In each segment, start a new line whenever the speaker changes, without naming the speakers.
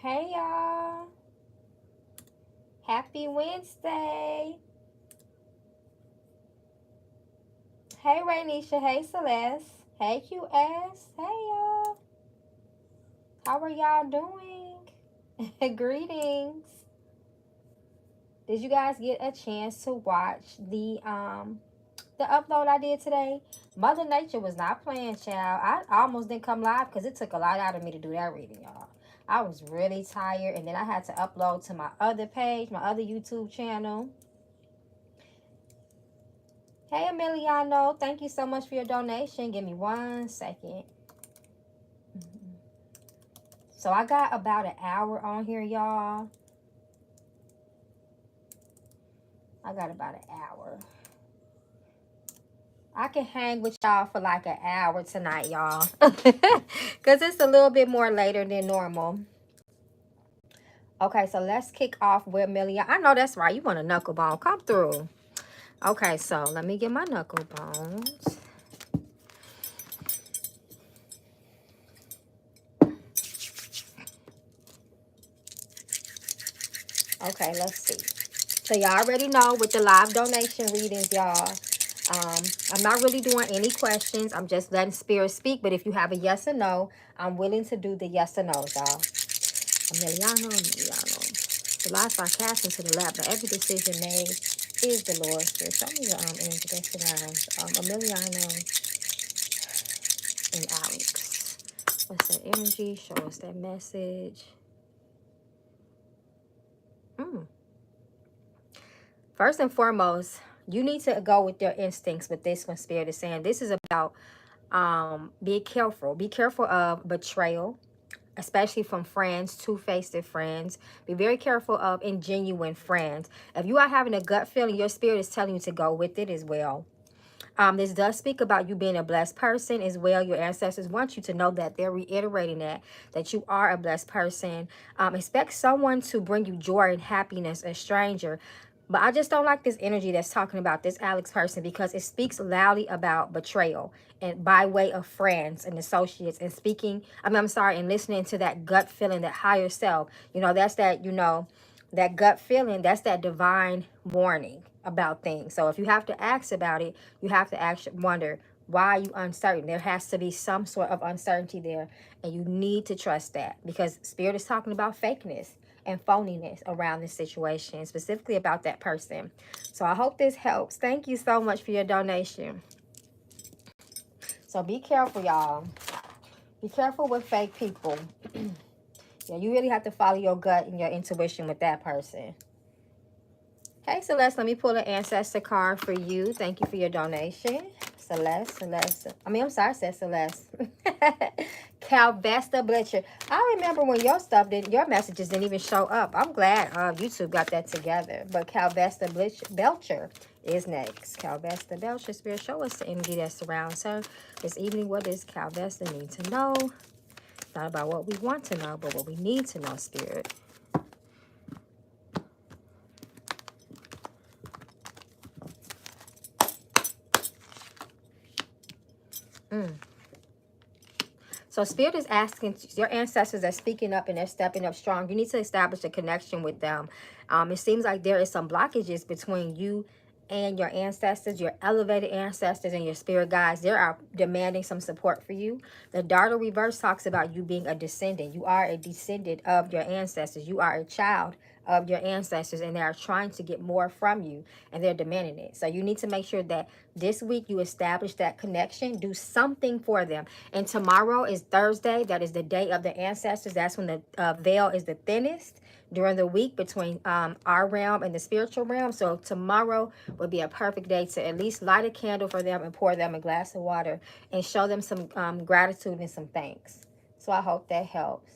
Hey, y'all. Happy Wednesday. Hey, Rainisha. Hey, Celeste. Hey, QS. Hey, y'all. How are y'all doing? Greetings. Did you guys get a chance to watch the upload I did today? Mother Nature was not playing, child. I almost didn't come live because it took a lot out of me to do that reading, y'all. I was really tired, and then I had to upload to my other page, my other YouTube channel. Hey, Emiliano, thank you so much for your donation. Give me 1 second. So I got about an hour on here, y'all. I got about an hour. I can hang with y'all for like an hour tonight, y'all. Because it's a little bit more later than normal. Okay, so let's kick off with Amelia. I know that's right. You want a knuckle bone. Come through. Okay, so let me get my knuckle bones. Okay, let's see. So y'all already know with the live donation readings, y'all. I'm not really doing any questions. I'm just letting spirit speak. But if you have a yes or no, I'm willing to do the yes or no, y'all. Emiliano. The lives are cast into the lap, but every decision made is the Lord's. Show me the energy that surrounds Emiliano and Alex. What's that energy? Show us that message. First and foremost, you need to go with your instincts with this one. Spirit is saying this is about be careful. Be careful of betrayal, especially from friends, two-faced friends. Be very careful of ingenuine friends. If you are having a gut feeling, your spirit is telling you to go with it as well. This does speak about you being a blessed person as well. Your ancestors want you to know that. They're reiterating that you are a blessed person. Expect someone to bring you joy and happiness, a stranger. But I just don't like this energy that's talking about this Alex person, because it speaks loudly about betrayal and by way of friends and associates, and and listening to that gut feeling, that higher self. That's that gut feeling, that's that divine warning about things. So if you have to ask about it, you have to actually wonder, why are you uncertain? There has to be some sort of uncertainty there, and you need to trust that, because spirit is talking about fakeness and phoniness around this situation, specifically about that person. So I hope this helps. Thank you so much for your donation. So be careful, y'all. Be careful with fake people. Yeah, you really have to follow your gut and your intuition with that person. Hey, Celeste, let me pull an ancestor card for you. Thank you for your donation. Celeste. I'm sorry, I said Celeste. Calvesta Bletcher. I remember when your your messages didn't even show up. I'm glad YouTube got that together. But Calvesta Belcher is next. Calvesta Belcher, Spirit, show us the energy that surrounds her this evening. What does Calvesta need to know? Not about what we want to know, but what we need to know, Spirit. So Spirit is asking, your ancestors are speaking up and they're stepping up strong. You need to establish a connection with them. It seems like there is some blockages between you and your ancestors, your elevated ancestors and your spirit guides. They are demanding some support for you. The Darter reverse talks about you being a descendant. You are a descendant of your ancestors. You are a child of your ancestors, and they are trying to get more from you, and they're demanding it. So you need to make sure that this week you establish that connection. Do something for them. And tomorrow is Thursday. That is the day of the ancestors. That's when the veil is the thinnest during the week between our realm and the spiritual realm. So tomorrow would be a perfect day to at least light a candle for them and pour them a glass of water and show them some gratitude and some thanks. So I hope that helps.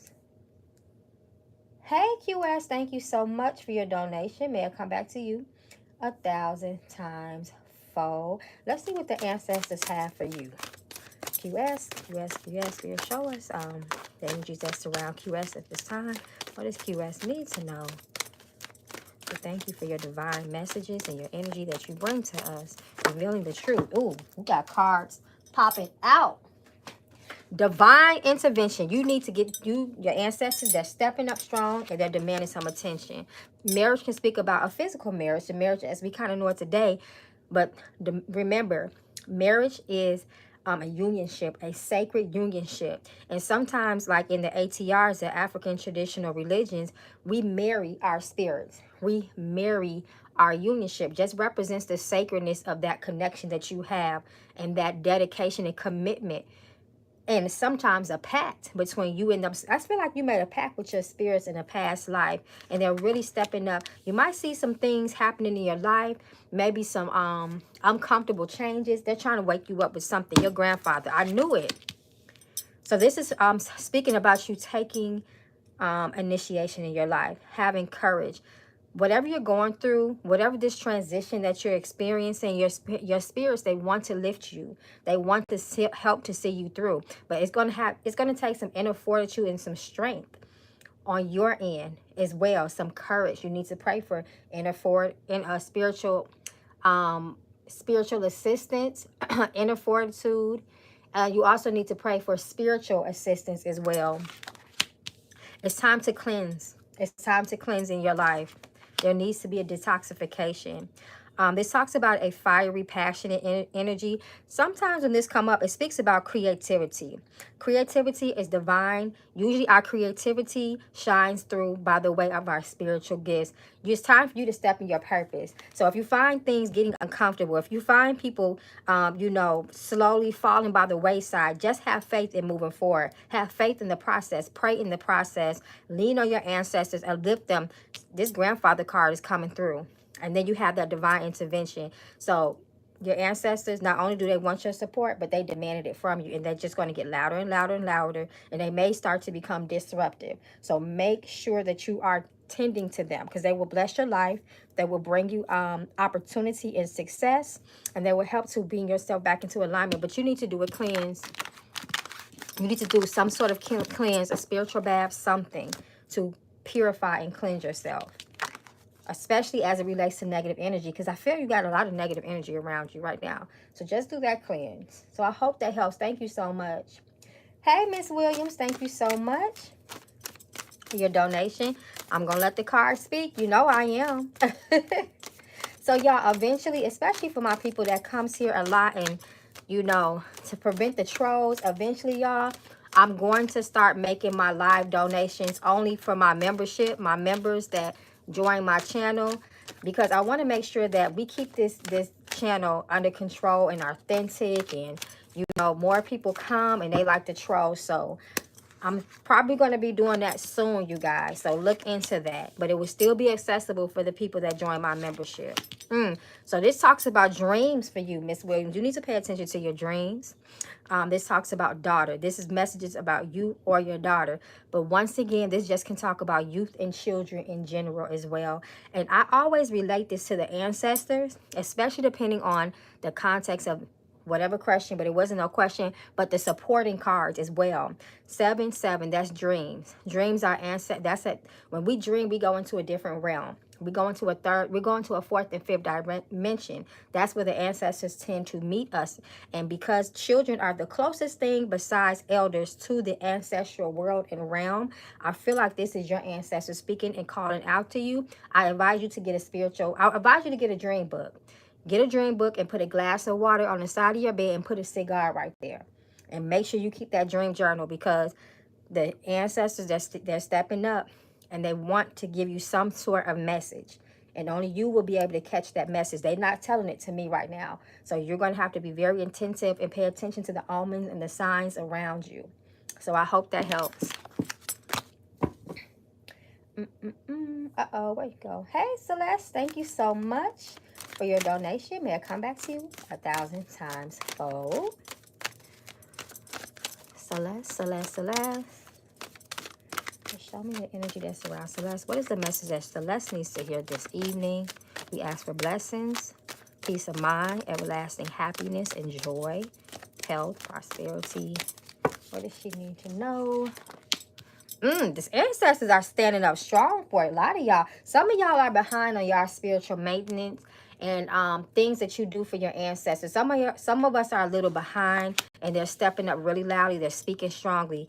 Hey, QS, thank you so much for your donation. May I come back to you 1,000 times fold. Let's see what the ancestors have for you. QS, Spirit, show us the energies that surround QS at this time. What does QS need to know? So thank you for your divine messages and your energy that you bring to us, revealing the truth. Ooh, we got cards popping out. Divine intervention. You need to get your ancestors, they're stepping up strong and they're demanding some attention. Marriage can speak about a physical marriage, the marriage as we kind of know it today. But remember, marriage is a unionship, a sacred unionship. And sometimes, like in the ATRs, the African traditional religions, we marry our spirits. We marry our unionship. Just represents the sacredness of that connection that you have and that dedication and commitment. And sometimes a pact between you and them. I feel like you made a pact with your spirits in a past life, and they're really stepping up. You might see some things happening in your life, maybe some uncomfortable changes. They're trying to wake you up with something. Your grandfather, I knew it. So this is speaking about you taking initiation in your life, having courage. Whatever you're going through, whatever this transition that you're experiencing, your spirits, they want to lift you. They want to help to see you through. But it's going to take some inner fortitude and some strength on your end as well. Some courage. You need to pray for spiritual assistance, inner fortitude. You also need to pray for spiritual assistance as well. It's time to cleanse. It's time to cleanse in your life. There needs to be a detoxification. This talks about a fiery, passionate energy. Sometimes when this come up, it speaks about creativity. Creativity is divine. Usually our creativity shines through by the way of our spiritual gifts. It's time for you to step in your purpose. So if you find things getting uncomfortable, if you find people, slowly falling by the wayside, just have faith in moving forward. Have faith in the process. Pray in the process. Lean on your ancestors and lift them. This grandfather card is coming through. And then you have that divine intervention. So your ancestors, not only do they want your support, but they demanded it from you. And they're just going to get louder and louder and louder. And they may start to become disruptive. So make sure that you are tending to them, because they will bless your life. They will bring you opportunity and success. And they will help to bring yourself back into alignment. But you need to do a cleanse. You need to do some sort of cleanse, a spiritual bath, something to purify and cleanse yourself. Especially as it relates to negative energy, because I feel you got a lot of negative energy around you right now. So just do that cleanse. So I hope that helps. Thank you so much. Hey, Miss Williams, thank you so much for your donation. I'm going to let the card speak. You know I am. So, y'all, eventually, especially for my people that comes here a lot and, to prevent the trolls, eventually, y'all, I'm going to start making my live donations only for my membership, my members that join my channel, because I want to make sure that we keep this channel under control and authentic, and more people come and they like to troll. So I'm probably going to be doing that soon, you guys. So look into that. But it will still be accessible for the people that join my membership. So this talks about dreams for you, Miss Williams. You need to pay attention to your dreams. This talks about daughter. This is messages about you or your daughter. But once again, this just can talk about youth and children in general as well. And I always relate this to the ancestors, especially depending on the context of whatever question, but it wasn't no question, but the supporting cards as well. 7-7, that's dreams. Dreams are when we dream, we go into a different realm. We go into a fourth and fifth dimension. That's where the ancestors tend to meet us. And because children are the closest thing besides elders to the ancestral world and realm, I feel like this is your ancestors speaking and calling out to you. I advise you to get a dream book. Get a dream book and put a glass of water on the side of your bed and put a cigar right there. And make sure you keep that dream journal, because the ancestors, they're stepping up and they want to give you some sort of message. And only you will be able to catch that message. They're not telling it to me right now. So you're going to have to be very attentive and pay attention to the omens and the signs around you. So I hope that helps. Uh-oh, where you go? Hey, Celeste, thank you so much for your donation. May I come back to you 1,000 times fold. Celeste. Show me the energy that's around Celeste. What is the message that Celeste needs to hear this evening? We ask for blessings, peace of mind, everlasting happiness and joy, health, prosperity. What does she need to know? These ancestors are standing up strong for a lot of y'all. Some of y'all are behind on y'all spiritual maintenance, and things that you do for your ancestors. Some of us are a little behind, and they're stepping up really loudly. They're speaking strongly.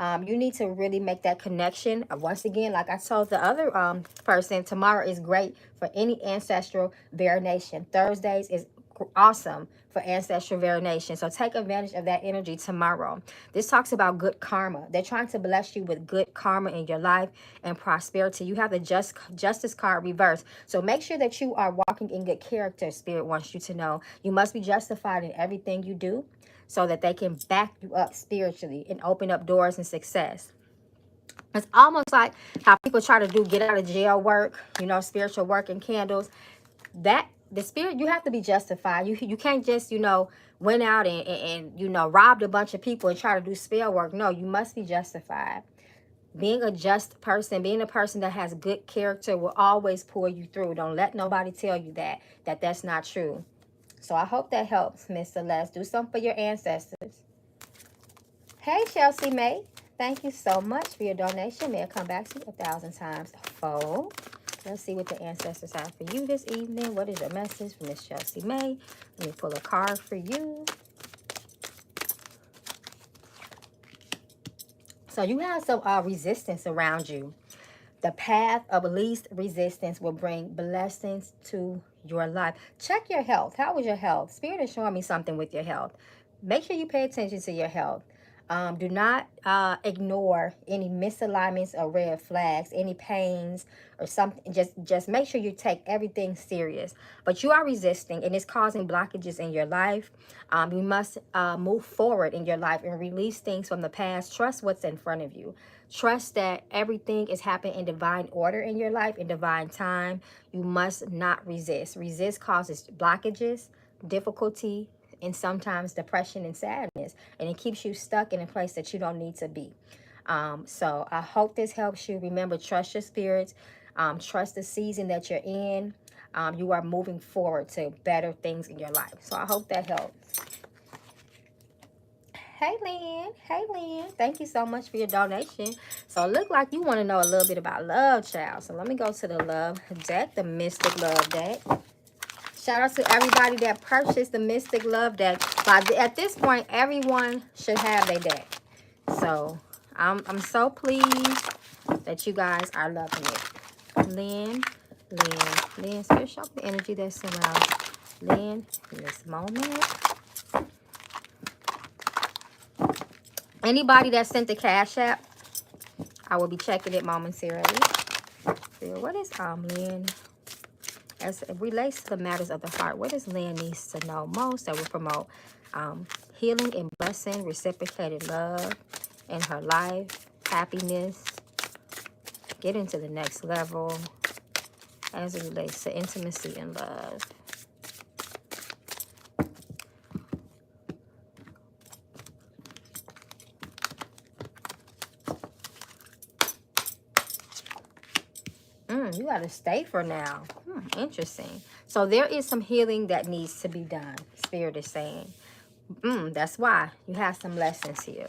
You need to really make that connection. Once again, like I told the other person, tomorrow is great for any ancestral variation. Thursdays is awesome for ancestral variation. So take advantage of that energy tomorrow. This talks about good karma. They're trying to bless you with good karma in your life and prosperity. You have the justice card reversed. So make sure that you are walking in good character. Spirit wants you to know you must be justified in everything you do, so that they can back you up spiritually and open up doors and success. It's almost like how people try to do get out of jail work, you know, spiritual work and candles. That the spirit, you have to be justified. You can't just, you know, went out and you know, robbed a bunch of people and try to do spell work. No, you must be justified. Being a just person, being a person that has good character will always pull you through. Don't let nobody tell you that's not true. So I hope that helps, Miss Celeste. Do something for your ancestors. Hey, Chelsea May. Thank you so much for your donation. May it come back to you 1,000 times fold. Let's see what the ancestors have for you this evening. What is your message from Miss Chelsea May? Let me pull a card for you. So you have some resistance around you. The path of least resistance will bring blessings to your life. Check your health. How is your health? Spirit is showing me something with your health. Make sure you pay attention to your health. Do not ignore any misalignments or red flags, any pains or something. Just make sure you take everything serious. But you are resisting, and it's causing blockages in your life. You must move forward in your life and release things from the past. Trust what's in front of you. Trust that everything is happening in divine order in your life, in divine time. You must not resist. Resist causes blockages, difficulty, and sometimes depression and sadness. And it keeps you stuck in a place that you don't need to be. So I hope this helps you. Remember, trust your spirits. Trust the season that you're in. You are moving forward to better things in your life. So I hope that helps. Hey, Lynn. Hey, Lynn. Thank you so much for your donation. So it look like you want to know a little bit about love, child. So let me go to the love deck, the Mystic Love deck. Shout out to everybody that purchased the Mystic Love deck. But at this point, everyone should have their deck. So I'm so pleased that you guys are loving it. Lynn, Spirit, show the energy that surrounds Lynn in this moment. Anybody that sent the Cash App, I will be checking it momentarily. What is Lynn? As it relates to the matters of the heart, what does Lynn needs to know most that will promote healing and blessing, reciprocated love in her life, happiness, get into the next level as it relates to intimacy and love. You got to stay for now. Interesting. So there is some healing that needs to be done. Spirit is saying. That's why you have some lessons here.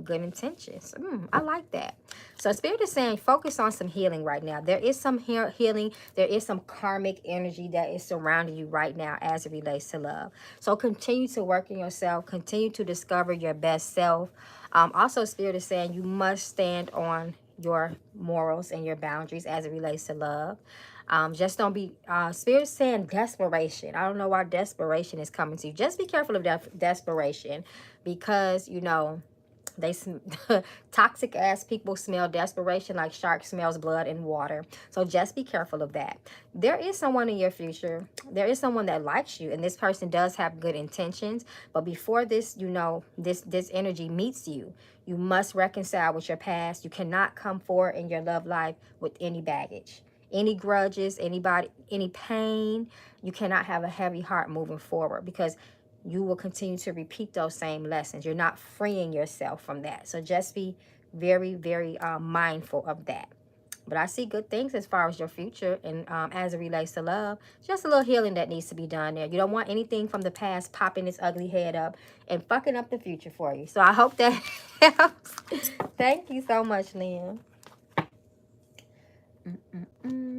Good intentions. I like that. So Spirit is saying focus on some healing right now. There is some healing. There is some karmic energy that is surrounding you right now as it relates to love. So continue to work on yourself. Continue to discover your best self. Also, Spirit is saying you must stand on your morals and your boundaries as it relates to love. Just don't be, Spirit saying desperation. I don't know why desperation is coming to you. Just be careful of desperation because, you know, toxic ass people smell desperation like shark smells blood and water. So just be careful of that. There is someone in your future. There is someone that likes you, and this person does have good intentions. But before this, you know, this energy meets you, you must reconcile with your past. You cannot come forward in your love life with any baggage, any grudges, any pain. You cannot have a heavy heart moving forward because you will continue to repeat those same lessons. You're not freeing yourself from that. So just be very, very mindful of that. But I see good things as far as your future and as it relates to love. Just a little healing that needs to be done there. You don't want anything from the past popping its ugly head up and fucking up the future for you. So I hope that helps. Thank you so much, Liam.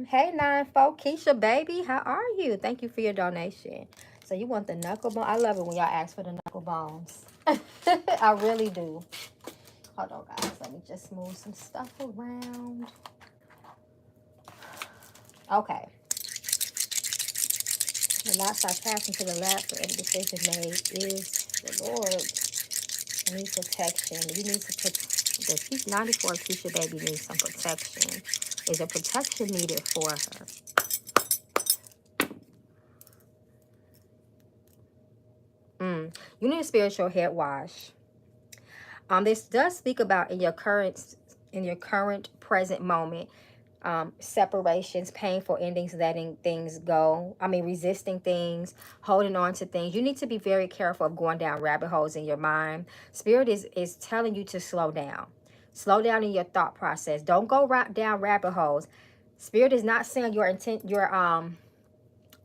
Hey, 94 Keisha, baby. How are you? Thank you for your donation. So you want the knuckle bone? I love it when y'all ask for the knuckle bones. I really do. Hold on, guys. Let me just move some stuff around. Okay. The last I pass into the lab for any decision made is the Lord. I need protection. You need to put the 94 Keisha baby needs some protection. Is there protection needed for her? You need a spiritual head wash. This does speak about in your current present moment, separations, painful endings, letting things go. Resisting things, holding on to things. You need to be very careful of going down rabbit holes in your mind. Spirit is telling you to slow down. Slow down in your thought process. Don't go down rabbit holes. Spirit is not saying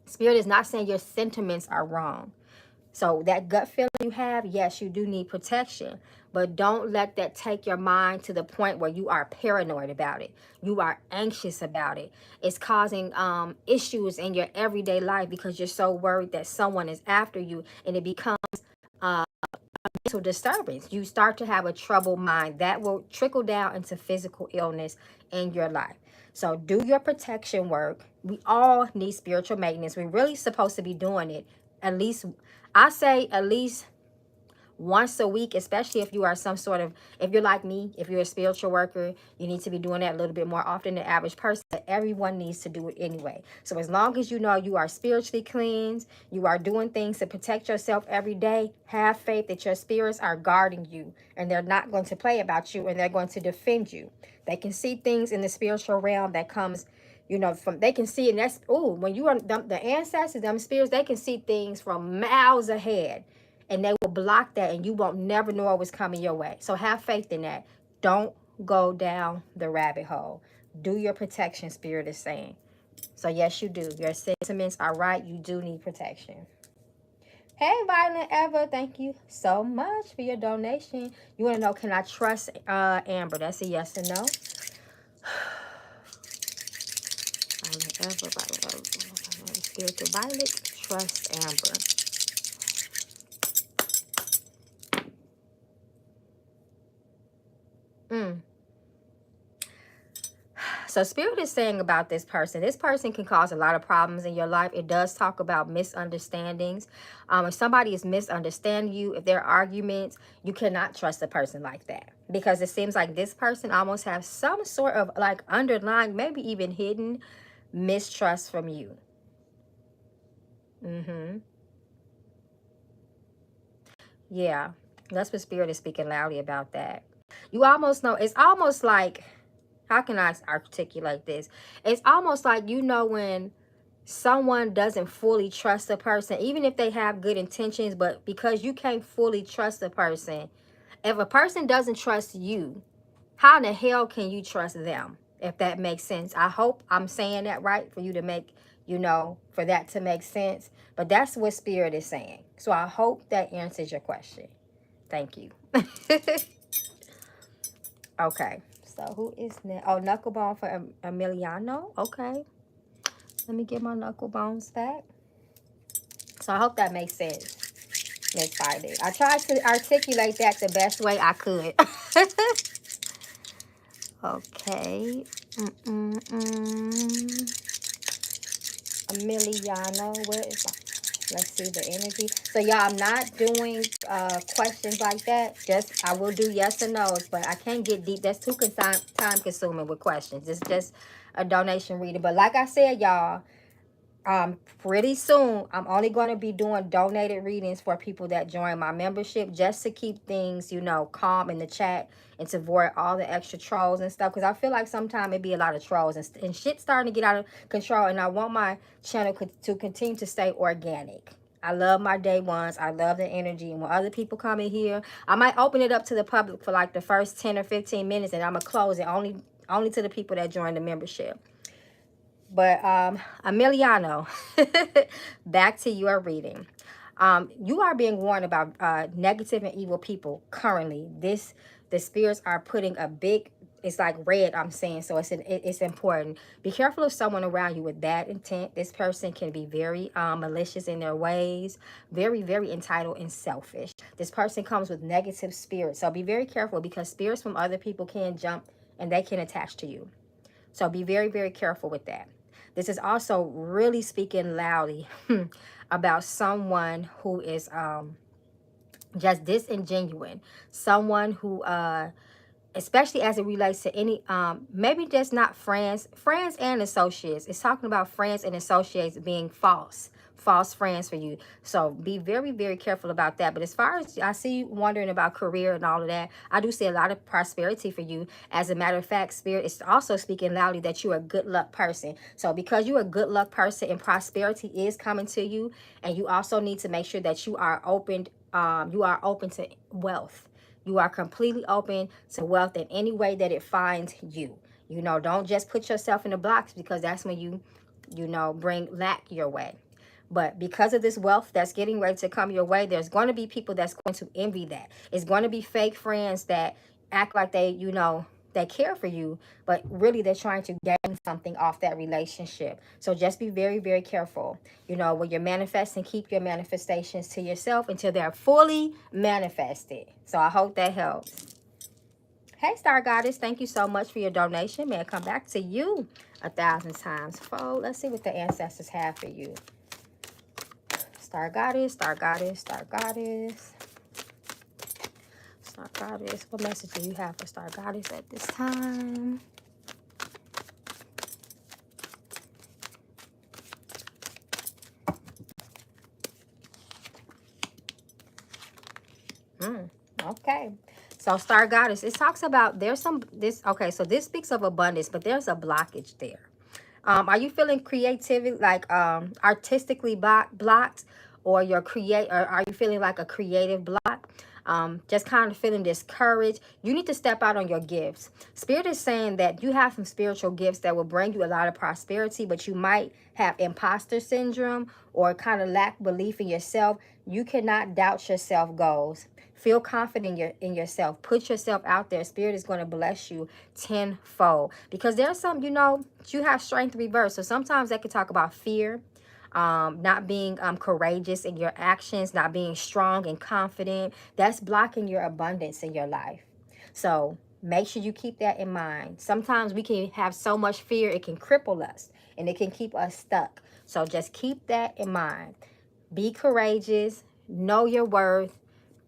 Spirit is not saying your sentiments are wrong. So that gut feeling you have, yes, you do need protection. But don't let that take your mind to the point where you are paranoid about it. You are anxious about it. It's causing issues in your everyday life because you're so worried that someone is after you, and it becomes mental disturbance. You start to have a troubled mind that will trickle down into physical illness in your life. So do your protection work. We all need spiritual maintenance. We're really supposed to be doing it at least, I say at least once a week, especially if you are if you're like me, if you're a spiritual worker, you need to be doing that a little bit more often than the average person. But everyone needs to do it anyway. So as long as you know you are spiritually cleansed, you are doing things to protect yourself every day, have faith that your spirits are guarding you and they're not going to play about you, and they're going to defend you. They can see things in the spiritual realm that comes, from, they can see, and that's, when you are the ancestors, them spirits, they can see things from miles ahead, and they will block that, and you won't never know what was coming your way. So have faith in that. Don't go down the rabbit hole. Do your protection, Spirit is saying. So yes, you do. Your sentiments are right. You do need protection. Hey, Violent Ever, thank you so much for your donation. You want to know, can I trust Amber? That's a yes or no. Violent Ever, Spiritual Violet, trust Amber. So Spirit is saying about this person can cause a lot of problems in your life. It does talk about misunderstandings. If somebody is misunderstanding you, if there are arguments, you cannot trust a person like that, because it seems like this person almost has some sort of like underlying, maybe even hidden mistrust from you. Yeah, that's what Spirit is speaking loudly about that. You almost know, it's almost like, how can I articulate this? It's almost like, when someone doesn't fully trust a person, even if they have good intentions, but because you can't fully trust a person, if a person doesn't trust you, how in the hell can you trust them? If that makes sense. I hope I'm saying that right for you to make, for that to make sense. But that's what Spirit is saying. So I hope that answers your question. Thank you. Okay. So who is next? Oh, knucklebone for Emiliano. Okay. Let me get my knuckle bones back. So I hope that makes sense, Miss Friday. I tried to articulate that the best way I could. Okay. Emiliano, where is my... Let's see the energy. So y'all, I'm not doing questions like that. Just, I will do yes or no's, but I can't get deep. That's too time consuming with questions. It's just a donation reading. But like I said, y'all, pretty soon I'm only going to be doing donated readings for people that join my membership, just to keep things, calm in the chat, and to avoid all the extra trolls and stuff, because I feel like sometimes it be a lot of trolls and shit starting to get out of control, and I want my channel to continue to stay organic. I love my day ones. I love the energy, and when other people come in here, I might open it up to the public for like the first 10 or 15 minutes, and I'm gonna close it only to the people that join the membership. But Emiliano, back to your reading. You are being warned about negative and evil people currently. The spirits are putting a big it's like red, I'm saying. So it's important. Be careful of someone around you with bad intent. This person can be very malicious in their ways, very, very entitled and selfish. This person comes with negative spirits. So be very careful, because spirits from other people can jump and they can attach to you. So be very, very careful with that. This is also really speaking loudly about someone who is just disingenuous. Someone who especially as it relates to any maybe just not friends and associates. It's talking about friends and associates being false friends for you. So be very, very careful about that. But as far as I see you wondering about career and all of that, I do see a lot of prosperity for you. As a matter of fact, Spirit is also speaking loudly that you're a good luck person. So because you're a good luck person and prosperity is coming to you, and you also need to make sure that you are open to wealth. You are completely open to wealth in any way that it finds you. You know, don't just put yourself in a box, because that's when you bring lack your way. But because of this wealth that's getting ready to come your way, there's going to be people that's going to envy that. It's going to be fake friends that act like they care for you, but really they're trying to gain something off that relationship. So just be very, very careful. You know, when you're manifesting, keep your manifestations to yourself until they're fully manifested. So I hope that helps. Hey, Star Goddess, thank you so much for your donation. May I come back to you 1,000 times fold. Let's see what the ancestors have for you. Star Goddess, Star Goddess, Star Goddess. Star Goddess, what message do you have for Star Goddess at this time? Okay. So Star Goddess, it talks about okay, so this speaks of abundance, but there's a blockage there. Are you feeling creativity, like artistically blocked, or are you feeling like a creative block? Just kind of feeling discouraged. You need to step out on your gifts. Spirit is saying that you have some spiritual gifts that will bring you a lot of prosperity, but you might have imposter syndrome or kind of lack belief in yourself. You cannot doubt your self goals. Feel confident in yourself. Put yourself out there. Spirit is going to bless you tenfold, because there's some, you have strength reverse. So sometimes that could talk about fear, not being courageous in your actions, not being strong and confident. That's blocking your abundance in your life. So make sure you keep that in mind. Sometimes we can have so much fear, it can cripple us and it can keep us stuck. So just keep that in mind. Be courageous. Know your worth.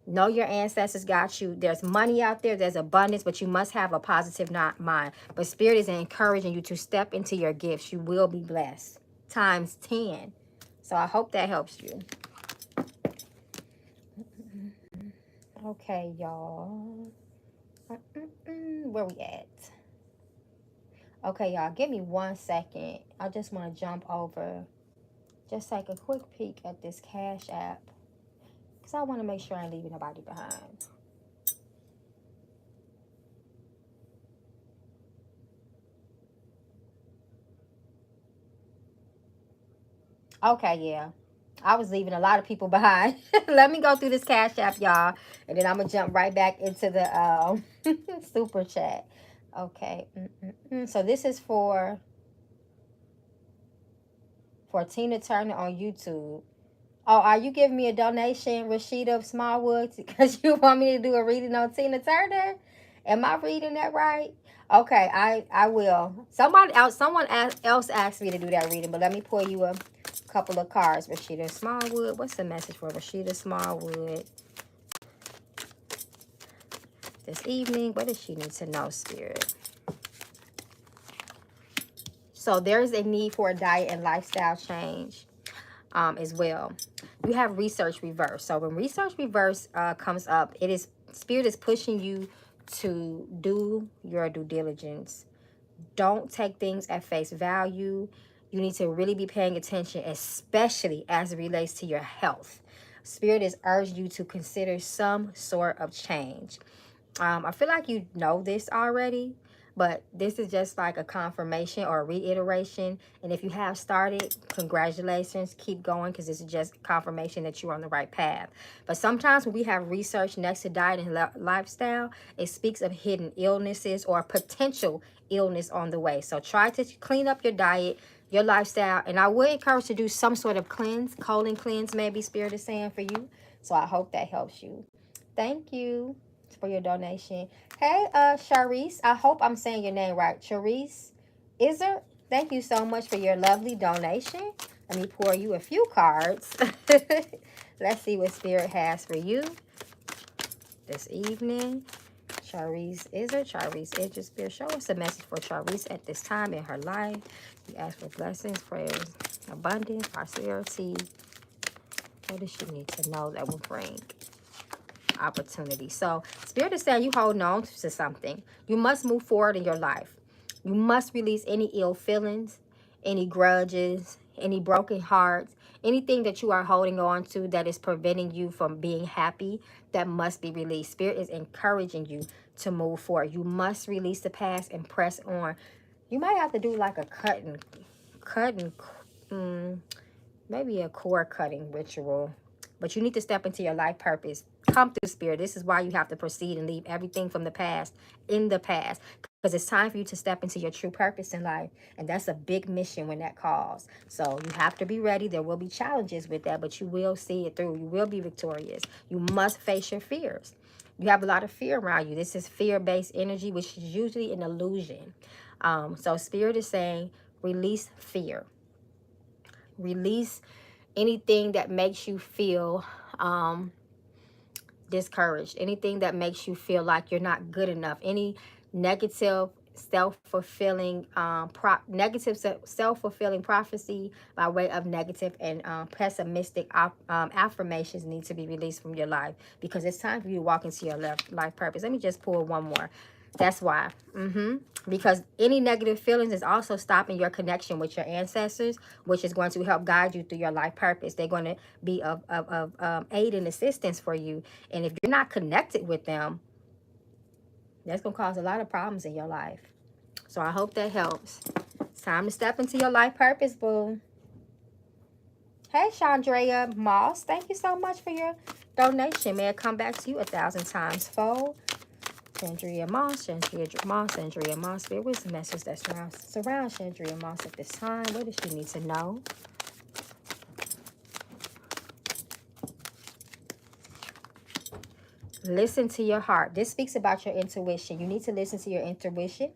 Know your ancestors got you. There's money out there. There's abundance, but you must have a positive mind. But Spirit is encouraging you to step into your gifts. You will be blessed times 10. So I hope that helps you. Okay, y'all. Where we at? Okay, y'all. Give me 1 second. I just want to jump over. Just take a quick peek at this Cash App, because I want to make sure I ain't leaving nobody behind. Okay, yeah. I was leaving a lot of people behind. Let me go through this Cash App, y'all. And then I'm going to jump right back into the Super Chat. Okay. So this is for Tina Turner on YouTube. Oh, are you giving me a donation, Rashida Smallwood, because you want me to do a reading on Tina Turner? Am I reading that right? Okay, I will. Someone else asked me to do that reading, but let me pull you a couple of cards. Rashida Smallwood. What's the message for Rashida Smallwood this evening? What does she need to know, Spirit? So there's a need for a diet and lifestyle change as well. You have research reverse. So when research reverse comes up, Spirit is pushing you to do your due diligence. Don't take things at face value. You need to really be paying attention, especially as it relates to your health. Spirit is urging you to consider some sort of change. I feel like you know this already, But this is just like a confirmation or a reiteration. And if you have started, congratulations, keep going, because this is just confirmation that you're on the right path. But sometimes when we have research next to diet and lifestyle, it speaks of hidden illnesses or potential illness on the way. So try to clean up your diet, your lifestyle, and I would encourage to do some sort of cleanse, colon cleanse, maybe Spirit is saying for you. So I hope that helps you. Thank you for your donation. Hey, Charisse, I hope I'm saying your name right. Charisse Iser, thank you so much for your lovely donation. Let me pour you a few cards. Let's see what Spirit has for you this evening. Charisse Iser, Spirit, show us a message for Charisse at this time in her life. You ask for blessings, prayers, abundance, prosperity. What does she need to know that will bring opportunity? So Spirit is saying you holding on to something. You must move forward in your life. You must release any ill feelings, any grudges, any broken hearts, anything that you are holding on to that is preventing you from being happy. That must be released. Spirit is encouraging you to move forward. You must release the past and press on. You might have to do like a maybe a cord cutting ritual, but you need to step into your life purpose. Come through, Spirit. This is why you have to proceed and leave everything from the past in the past, because it's time for you to step into your true purpose in life, and that's a big mission when that calls. So you have to be ready. There will be challenges with that, but you will see it through. You will be victorious. You must face your fears. You have a lot of fear around you. This is fear-based energy, which is usually an illusion. So Spirit is saying, release fear. Release anything that makes you feel discouraged, anything that makes you feel like you're not good enough, any negative self-fulfilling self-fulfilling prophecy by way of negative and pessimistic affirmations need to be released from your life, because it's time for you to walk into your life purpose. Let me just pull one more. That's why. Because any negative feelings is also stopping your connection with your ancestors, which is going to help guide you through your life purpose. They're going to be of aid and assistance for you. And if you're not connected with them, that's going to cause a lot of problems in your life. So I hope that helps. It's time to step into your life purpose, boo. Hey, Chandrea Moss, thank you so much for your donation. May it come back to you 1,000 times fold. Chandrea Moss, Spirit, what's the message that surrounds Chandrea Moss at this time? What does she need to know? Listen to your heart. This speaks about your intuition. You need to listen to your intuition.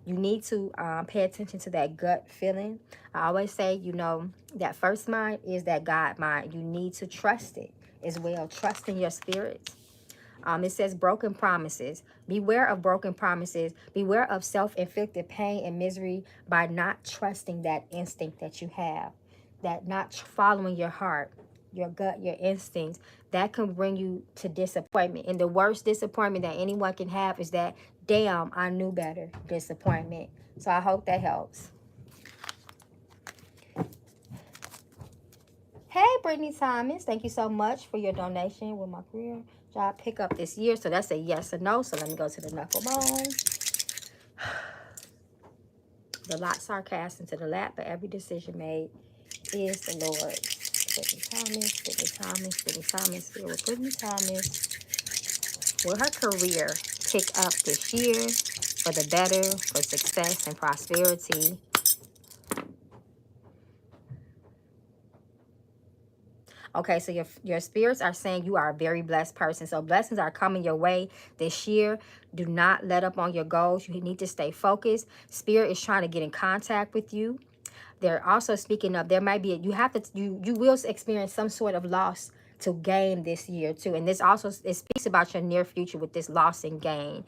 You need to pay attention to that gut feeling. I always say, you know, that first mind is that God mind. You need to trust it as well. Trust in your spirit. It says broken promises. Beware of broken promises. Beware of self-inflicted pain and misery by not trusting that instinct that you have. That not following your heart, your gut, your instincts. That can bring you to disappointment. And the worst disappointment that anyone can have is that, damn, I knew better disappointment. So I hope that helps. Hey, Brittany Thomas, thank you so much for your donation with my career job pickup this year. So that's a yes or no. So let me go to the knuckle bone. The lot sarcasm to the lap, but every decision made is the Lord's. Brittany Thomas. Will her career pick up this year for the better, for success and prosperity? Okay, so your spirits are saying you are a very blessed person. So blessings are coming your way this year. Do not let up on your goals. You need to stay focused. Spirit is trying to get in contact with you. They're also speaking of, there might be, you will experience some sort of loss to gain this year too. And this also, it speaks about your near future with this loss and gain.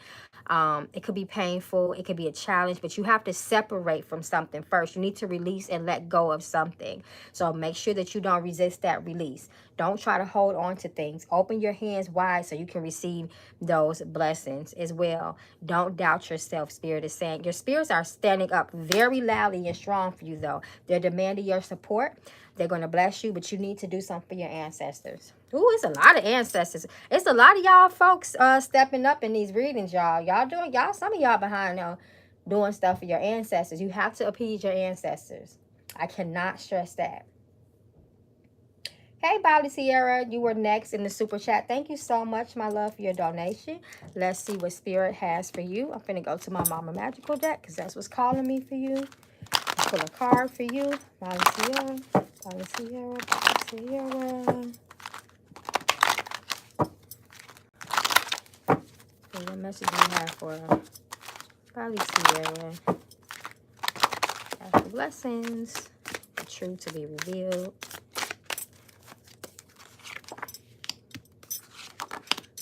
It could be painful. It could be a challenge, but you have to separate from something first. You need to release and let go of something. So make sure that you don't resist that release. Don't try to hold on to things. Open your hands wide so you can receive those blessings as well. Don't doubt yourself, Spirit is saying. Your spirits are standing up very loudly and strong for you, though. They're demanding your support. They're going to bless you, but you need to do something for your ancestors. Ooh, it's a lot of ancestors. It's a lot of y'all folks stepping up in these readings, y'all. Some of y'all behind doing stuff for your ancestors. You have to appease your ancestors. I cannot stress that. Hey, Bobby Sierra, you were next in the super chat. Thank you so much, my love, for your donation. Let's see what Spirit has for you. I'm finna go to my Mama Magical deck because that's what's calling me for you. Pull a card for you. Bobby Sierra, Bobby Sierra, Bobby Sierra. What message do you have for Bobby Sierra? Ask for blessings. The truth to be revealed.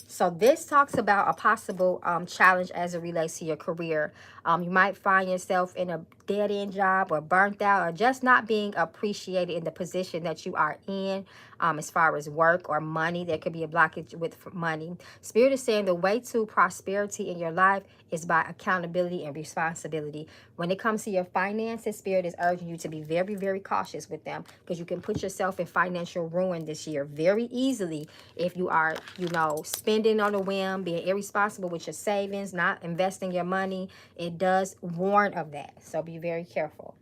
So this talks about a possible challenge as it relates to your career. You might find yourself in a dead-end job or burnt out or just not being appreciated in the position that you are in as far as work or money. There could be a blockage with money. Spirit is saying the way to prosperity in your life is by accountability and responsibility. When it comes to your finances, Spirit is urging you to be very, very cautious with them because you can put yourself in financial ruin this year very easily if you are, you know, spending on a whim, being irresponsible with your savings, not investing your money. It does warn of that. So be very careful.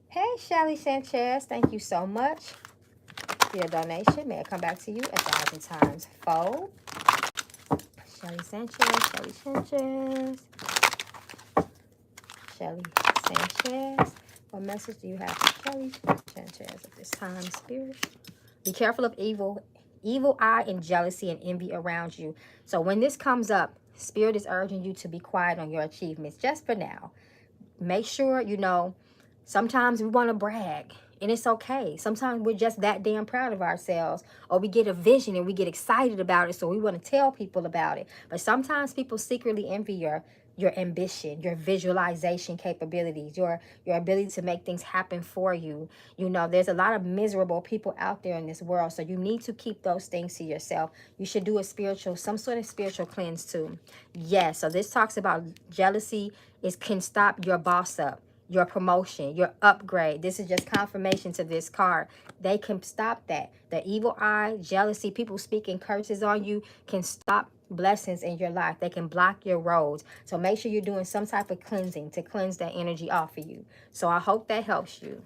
Hey, Shelly Sanchez, thank you so much for your donation. May I come back to you 1,000 times fold. Shelly Sanchez, Shelly Sanchez, Shelly Sanchez. What message do you have for Shelly Sanchez at this time, Spirit? Be careful of evil eye and jealousy and envy around you. So when this comes up, Spirit is urging you to be quiet on your achievements just for now. Make sure, you know, sometimes we want to brag and it's okay. Sometimes we're just that damn proud of ourselves, or we get a vision and we get excited about it, so we want to tell people about it. But sometimes people secretly envy your ambition, your visualization capabilities, your ability to make things happen for you. You know, there's a lot of miserable people out there in this world, so you need to keep those things to yourself. You should do some sort of spiritual cleanse too. Yes, so this talks about jealousy can stop your boss up, your promotion, your upgrade. This is just confirmation to this card. They can stop that. The evil eye, jealousy, people speaking curses on you can stop blessings in your life. They can block your roads. So make sure you're doing some type of cleansing to cleanse that energy off of you. So I hope that helps you.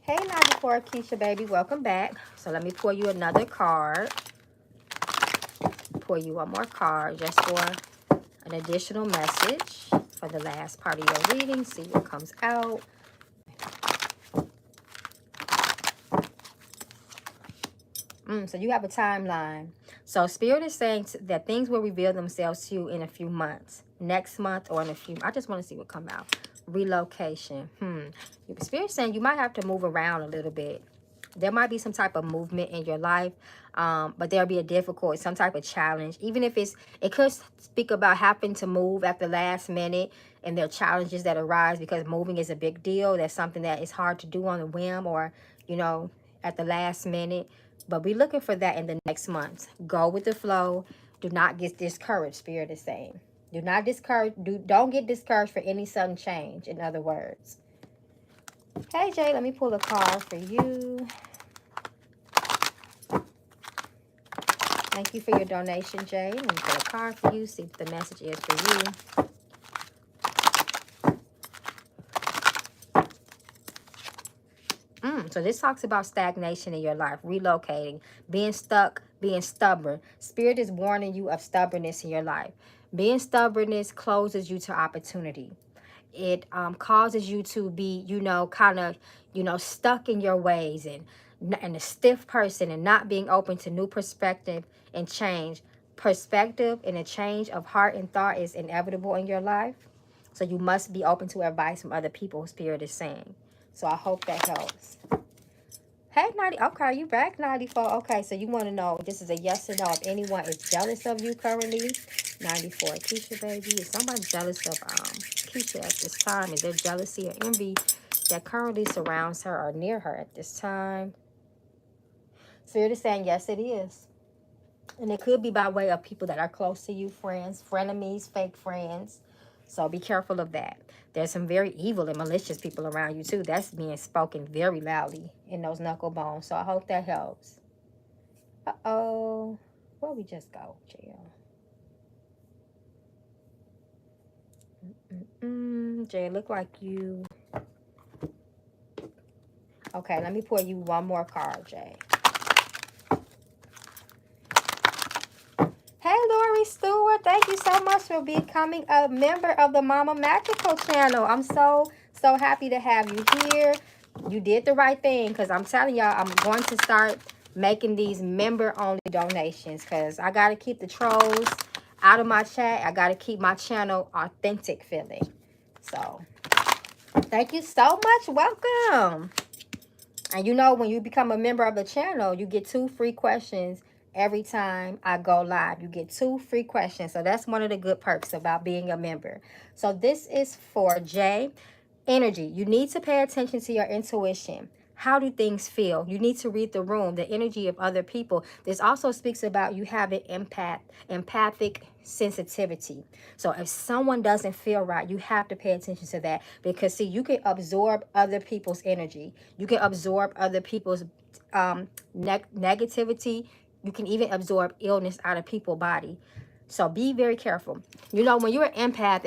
Hey, 94 Keisha, baby, welcome back. So let me pour you another card. Pour you one more card just for an additional message for the last part of your reading. See what comes out. So you have a timeline. So Spirit is saying that things will reveal themselves to you in a few months. Next month or in a few. I just want to see what comes out. Relocation. Spirit is saying you might have to move around a little bit. There might be some type of movement in your life, but there'll be a difficult, some type of challenge. Even if it could speak about having to move at the last minute, and there are challenges that arise because moving is a big deal. That's something that is hard to do on a whim or, you know, at the last minute. But we're looking for that in the next month. Go with the flow. Do not get discouraged, Spirit is saying. Do not discourage. Don't get discouraged for any sudden change, in other words. Hey, Jay, let me pull a card for you. Thank you for your donation, Jay. Let me pull a card for you, see what the message is for you. So this talks about stagnation in your life, relocating, being stuck, being stubborn. Spirit is warning you of stubbornness in your life. Being stubbornness closes you to opportunity. It causes you to be, you know, kind of, you know, stuck in your ways and a stiff person and not being open to new perspective and change. Perspective and a change of heart and thought is inevitable in your life. So you must be open to advice from other people, Spirit is saying. So I hope that helps. Hey, 90. Okay, you back, 94. Okay, so you want to know, this is a yes or no, if anyone is jealous of you currently. 94. Keisha, baby. Is somebody jealous of Keisha at this time? Is there jealousy or envy that currently surrounds her or near her at this time? Spirit is saying, yes, it is. And it could be by way of people that are close to you, friends, frenemies, fake friends. So be careful of that. There's some very evil and malicious people around you too. That's being spoken very loudly in those knuckle bones. So I hope that helps. Uh-oh. Where we just go, Jill? Jay, look like you. Okay, let me pull you one more card, Jay. Hey, Lori Stewart, thank you so much for becoming a member of the Mama Magical channel. I'm so happy to have you here. You did the right thing, because I'm telling y'all, I'm going to start making these member-only donations, because I got to keep the trolls out of my chat. I got to keep my channel authentic feeling. So, thank you so much. Welcome. And you know, when you become a member of the channel, you get 2 free questions every time I go live. You get 2 free questions. So that's one of the good perks about being a member. So this is for Jay. Energy. You need to pay attention to your intuition. How do things feel? You need to read the room, the energy of other people. This also speaks about you having empathic sensitivity. So if someone doesn't feel right, you have to pay attention to that, because see, you can absorb other people's energy. You can absorb other people's negativity. You can even absorb illness out of people's body. So be very careful. You know, when you're an empath,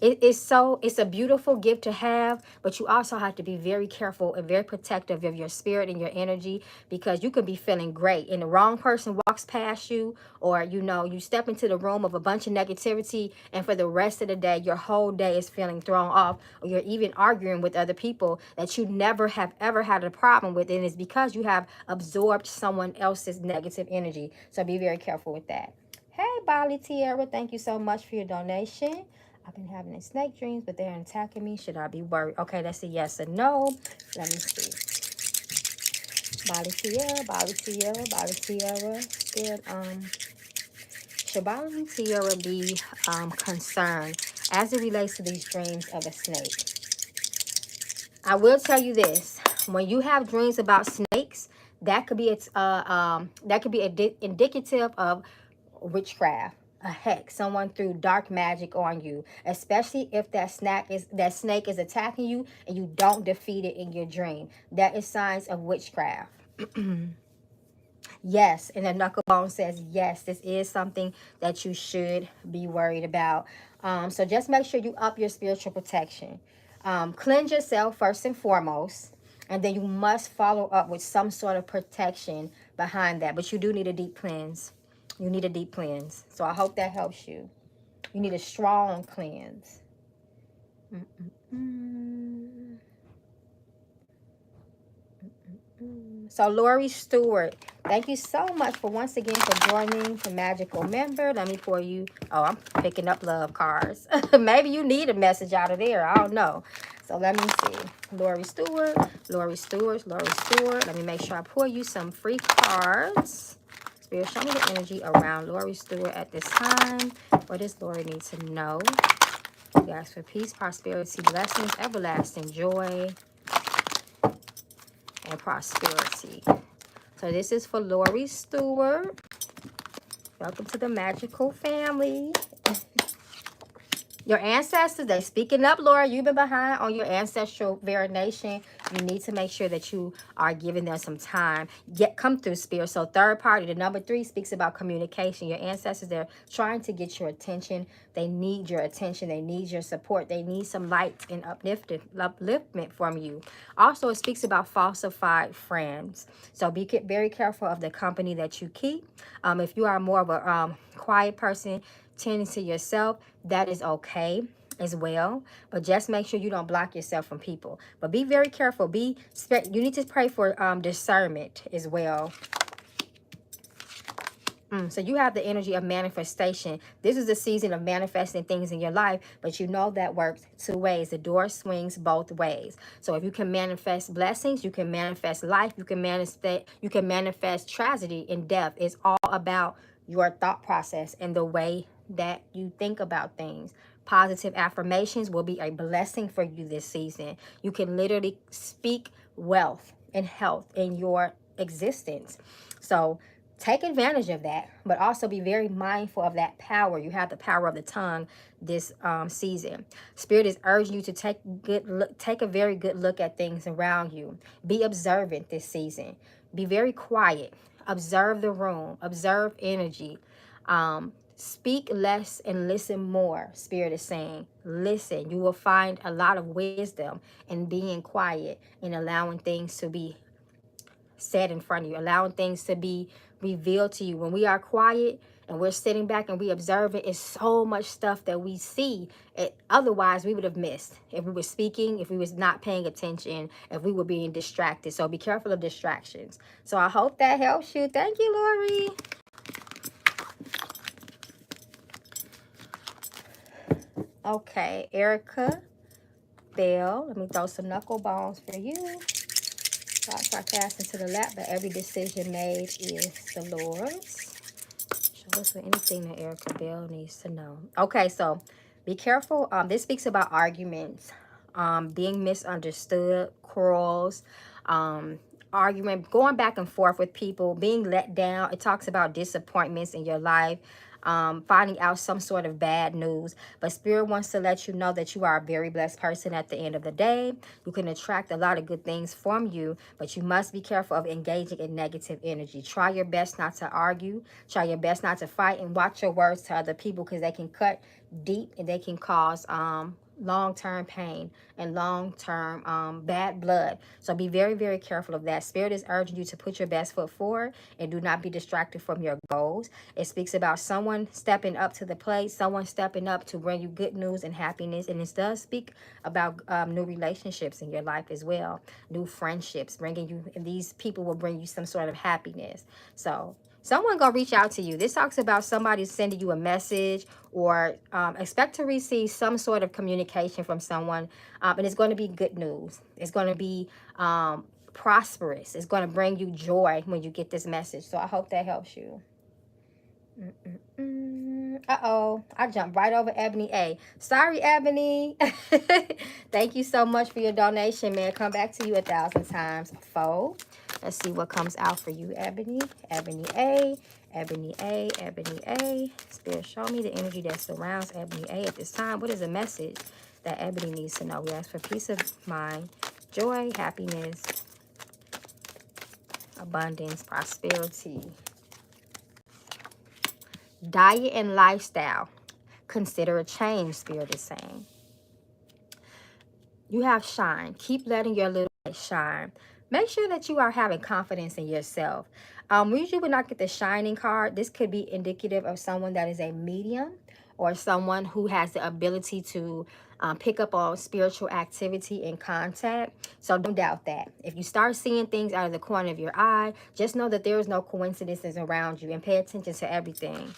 it's a beautiful gift to have, but you also have to be very careful and very protective of your spirit and your energy, because you could be feeling great and the wrong person walks past you, or you know, you step into the room of a bunch of negativity, and for the rest of the day, your whole day is feeling thrown off, or you're even arguing with other people that you never have ever had a problem with, and it's because you have absorbed someone else's negative energy. So be very careful with that. Hey, Bali Tierra, thank you so much for your donation. I've been having snake dreams, but they're attacking me. Should I be worried? Okay, let's see yes or no. Let me see. Bali Tierra, Bali Tierra, Bali Tierra. Spirit, should Bali Tierra be concerned as it relates to these dreams of a snake? I will tell you this: when you have dreams about snakes, that could be indicative of witchcraft, a hex. Someone threw dark magic on you, especially if that snake is attacking you and you don't defeat it in your dream. That is signs of witchcraft. Yes, and the knucklebone says yes, this is something that you should be worried about. So just make sure you up your spiritual protection. Cleanse yourself first and foremost, and then you must follow up with some sort of protection behind that. But you do need a deep cleanse. You need a deep cleanse. So I hope that helps you. You need a strong cleanse. So Lori Stewart, thank you so much for once again for joining the magical member. Let me pour you. Oh, I'm picking up love cards. Maybe you need a message out of there. I don't know. So let me see. Lori Stewart, Lori Stewart, Lori Stewart. Let me make sure I pour you some free cards. Spirit, show me the energy around Lori Stewart at this time. What does Lori need to know? You ask for peace, prosperity, blessings, everlasting joy, and prosperity. So this is for Lori Stewart. Welcome to the magical family. Your ancestors, they speaking up, Laura. You've been behind on your ancestral variation. You need to make sure that you are giving them some time. Come through, Spirit. So third party, the number 3 speaks about communication. Your ancestors, they're trying to get your attention. They need your attention. They need your support. They need some light and upliftment from you. Also, it speaks about falsified friends. So be very careful of the company that you keep. If you are more of a quiet person, tending to yourself, that is okay as well, but just make sure you don't block yourself from people. But be very careful. You need to pray for discernment as well. So you have the energy of manifestation. This is a season of manifesting things in your life, but you know that works 2 ways. The door swings both ways. So if you can manifest blessings, you can manifest life, you can manifest tragedy and death. It's all about your thought process and the way that you think about things. Positive affirmations will be a blessing for you this season. You can literally speak wealth and health in your existence. So take advantage of that, but also be very mindful of that power. You have the power of the tongue this season. Spirit is urging you to take a very good look at things around you. Be observant this season. Be very quiet. Observe the room. Observe energy. Speak less and listen more, Spirit is saying. Listen. You will find a lot of wisdom in being quiet and allowing things to be said in front of you, allowing things to be revealed to you. When we are quiet and we're sitting back and we observe it, it's so much stuff that we see. Otherwise, we would have missed if we were speaking, if we was not paying attention, if we were being distracted. So be careful of distractions. So I hope that helps you. Thank you, Lori. Okay, Erica Bell. Let me throw some knuckle bones for you. Thoughts are cast into the lap, but every decision made is the Lord's. Show us anything that Erica Bell needs to know. Okay, so be careful. This speaks about arguments, being misunderstood, quarrels, argument, going back and forth with people, being let down. It talks about disappointments in your life, finding out some sort of bad news. But Spirit wants to let you know that you are a very blessed person at the end of the day. You can attract a lot of good things from you, but you must be careful of engaging in negative energy. Try your best not to argue. Try your best not to fight, and watch your words to other people, because they can cut deep and they can cause long-term pain and long-term bad blood. So be very, very careful of that. Spirit is urging you to put your best foot forward and do not be distracted from your goals. It speaks about someone stepping up to the plate, someone stepping up to bring you good news and happiness. And it does speak about new relationships in your life as well, new friendships, bringing you, and these people will bring you some sort of happiness. So someone gonna reach out to you. This talks about somebody sending you a message, or expect to receive some sort of communication from someone, and it's going to be good news. It's going to be prosperous. It's going to bring you joy when you get this message. So I hope that helps you. Uh-oh, I jumped right over Ebony A. Sorry, Ebony. Thank you so much for your donation, man. Come back to you 1,000 times fold. Let's see what comes out for you, Ebony. Ebony A. Ebony A. Ebony A. Spirit, show me the energy that surrounds Ebony A at this time. What is the message that Ebony needs to know? We ask for peace of mind, joy, happiness, abundance, prosperity. Diet and lifestyle. Consider a change, Spirit is saying. You have shine. Keep letting your little light shine. Make sure that you are having confidence in yourself. We usually would not get the shining card. This could be indicative of someone that is a medium, or someone who has the ability to pick up on spiritual activity and contact. So don't doubt that. If you start seeing things out of the corner of your eye, just know that there is no coincidences around you, and pay attention to everything.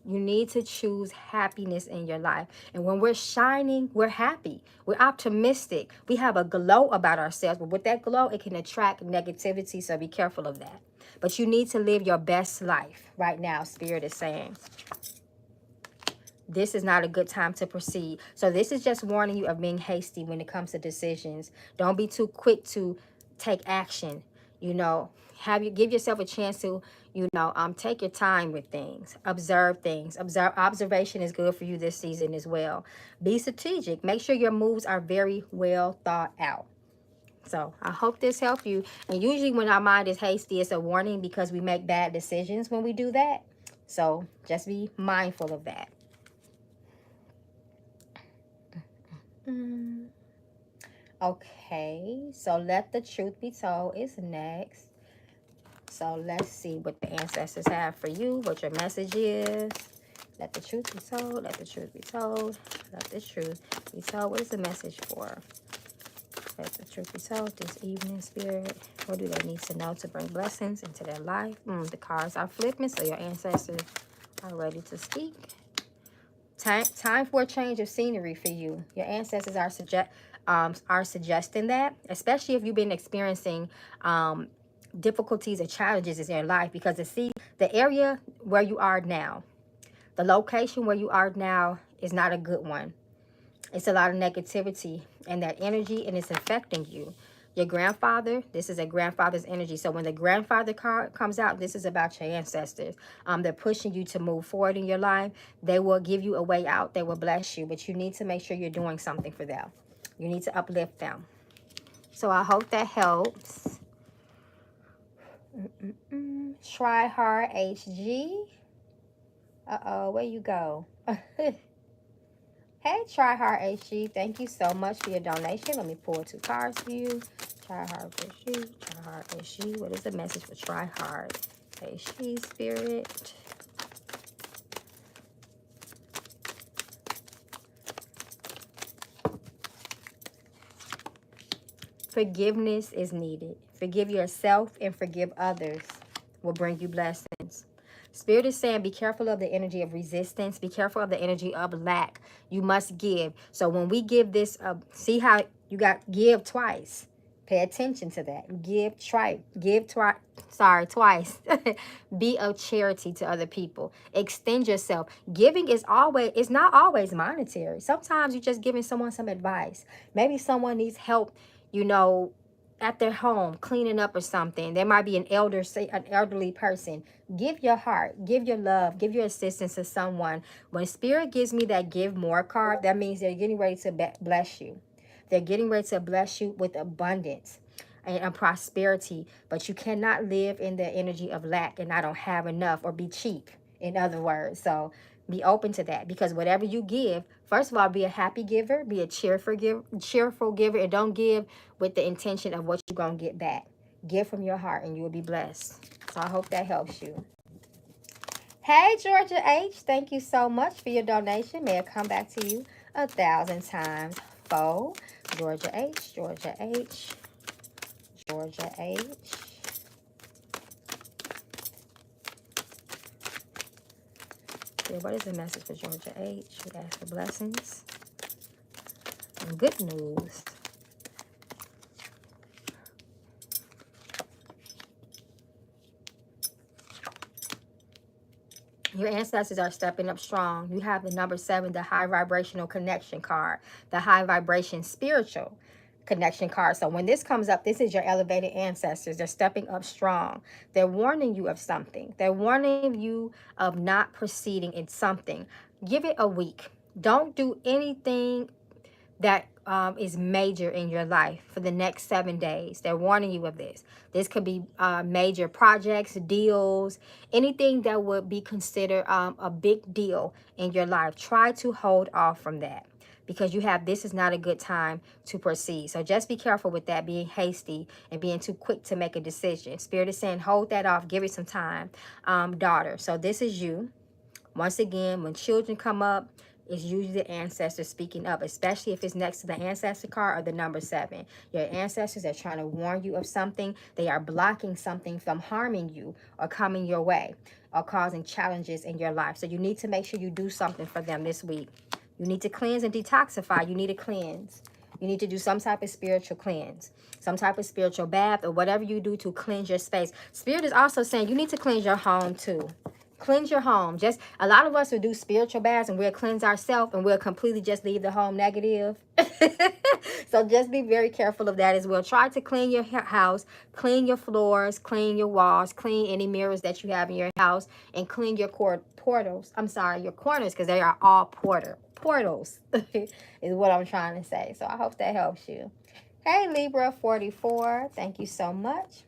You need to choose happiness in your life. And when we're shining, we're happy. We're optimistic. We have a glow about ourselves. But with that glow, it can attract negativity. So be careful of that. But you need to live your best life right now, Spirit is saying. This is not a good time to proceed. So this is just warning you of being hasty when it comes to decisions. Don't be too quick to take action. You know, give yourself a chance to, take your time with things. Observe things. Observation is good for you this season as well. Be strategic. Make sure your moves are very well thought out. So I hope this helped you. And usually when our mind is hasty, it's a warning, because we make bad decisions when we do that. So just be mindful of that. Okay, so let the truth be told is next. So let's see what the ancestors have for you, what your message is. Let the truth be told, let the truth be told, let the truth be told. What is the message for? Let the truth be told this evening, Spirit. What do they need to know to bring blessings into their life? The cards are flipping, so your ancestors are ready to speak. Time for a change of scenery for you. Your ancestors are suggesting that, especially if you've been experiencing difficulties or challenges in your life, because the area where you are now, the location where you are now is not a good one. It's a lot of negativity and that energy, and it's affecting you. Your grandfather, this is a grandfather's energy. So when the grandfather card comes out, this is about your ancestors. They're pushing you to move forward in your life. They will give you a way out. They will bless you, but you need to make sure you're doing something for them. You need to uplift them. So I hope that helps. Try hard, HG. Uh-oh, where you go? Hey, Try Hard HG, thank you so much for your donation. Let me pull 2 cards for you. Try Hard HG, Try Hard HG. What is the message for Try Hard HG, Spirit? Forgiveness is needed. Forgive yourself and forgive others will bring you blessings. Spirit is saying be careful of the energy of resistance. Be careful of the energy of lack. You must give. So when we give this, see how you got give twice. Pay attention to that. Twice. Be of charity to other people. Extend yourself. Giving is not always monetary. Sometimes you're just giving someone some advice. Maybe someone needs help, you know, at their home cleaning up or something. There might be an elderly person. Give your heart, give your love, give your assistance to someone. When Spirit gives me that give more card, that means they're getting ready to bless you. They're getting ready to bless you with abundance and prosperity. But you cannot live in the energy of lack and I don't have enough, or be cheap, in other words. So be open to that, because whatever you give, first of all, be a happy giver, be a cheerful giver, and don't give with the intention of what you're going to get back. Give from your heart and you will be blessed. So I hope that helps you. Hey, Georgia H, thank you so much for your donation. May it come back to you 1,000 times fold. Georgia H, Georgia H, Georgia H. Okay, what is the message for Georgia H? We ask for blessings and good news. Your ancestors are stepping up strong. You have the number 7, the high vibrational connection card, the high vibration spiritual connection card. So when this comes up, this is your elevated ancestors. They're stepping up strong. They're warning you of something. They're warning you of not proceeding in something. Give it a week. Don't do anything that is major in your life for the next 7 days. They're warning you of this. This could be major projects, deals, anything that would be considered a big deal in your life. Try to hold off from that, because this is not a good time to proceed. So just be careful with that, being hasty and being too quick to make a decision. Spirit is saying hold that off, give it some time, daughter. So this is you. Once again, when children come up, it's usually the ancestors speaking up, especially if it's next to the ancestor card or the number 7. Your ancestors are trying to warn you of something. They are blocking something from harming you or coming your way or causing challenges in your life. So you need to make sure you do something for them this week. You need to cleanse and detoxify. You need to cleanse. You need to do some type of spiritual cleanse, some type of spiritual bath, or whatever you do to cleanse your space. Spirit is also saying you need to cleanse your home too. Cleanse your home. Just a lot of us will do spiritual baths and we'll cleanse ourselves and we'll completely just leave the home negative. So just be very careful of that as well. Try to clean your house, clean your floors, clean your walls, clean any mirrors that you have in your house, and clean your portals. I'm sorry, your corners, because they are all portals is what I'm trying to say. So I hope that helps you. Hey, Libra 44, thank you so much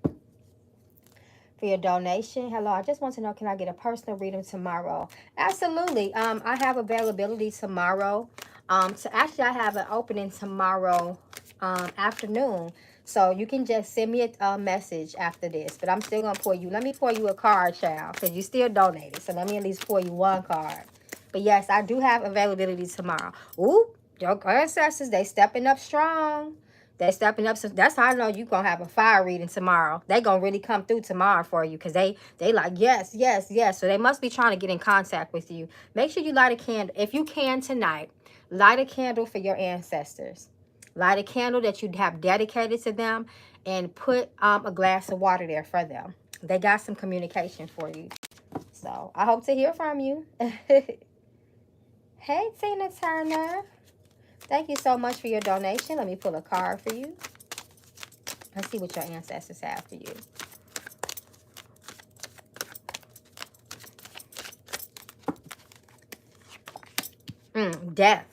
for your donation. Hello, I just want to know, can I get a personal reading tomorrow? Absolutely. I have availability tomorrow. Actually, I have an opening tomorrow afternoon. So you can just send me a message after this. But I'm still going to pour you. Let me pour you a card, child, because you still donated. So let me at least pour you 1 card. But yes, I do have availability tomorrow. Ooh, your ancestors, they stepping up strong. They stepping up. So that's how I know you're going to have a fire reading tomorrow. They going to really come through tomorrow for you, because they like, yes, yes, yes. So they must be trying to get in contact with you. Make sure you light a candle. If you can tonight, light a candle for your ancestors. Light a candle that you have dedicated to them, and put a glass of water there for them. They got some communication for you. So I hope to hear from you. Hey, Tina Turner. Thank you so much for your donation. Let me pull a card for you. Let's see what your ancestors have for you. Death.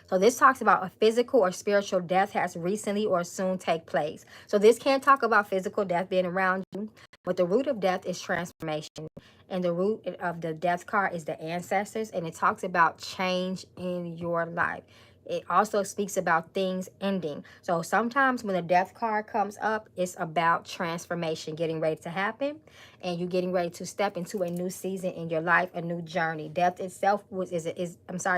So this talks about a physical or spiritual death has recently or soon take place. So this can't talk about physical death being around you, but the root of death is transformation. And the root of the death card is the ancestors, and it talks about change in your life. It also speaks about things ending. So sometimes when the death card comes up, it's about transformation getting ready to happen, and you're getting ready to step into a new season in your life, a new journey. Death itself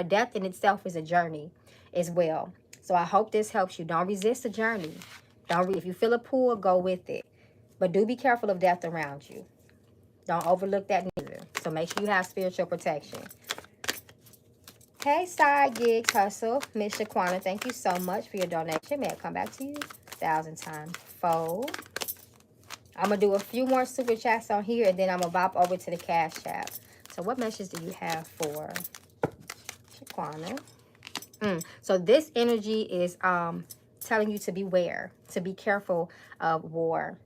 death in itself is a journey as well. So I hope this helps you. Don't resist the journey. If you feel a pull, go with it. But do be careful of death around you. Don't overlook that neither. So make sure you have spiritual protection. Hey, Side Gig Hustle, Miss Shaquana, thank you so much for your donation. May I come back to you 1,000 times fold. I'm going to do a few more super chats on here, and then I'm going to bop over to the Cash App. So what message do you have for Shaquana? So this energy is telling you to beware, to be careful of war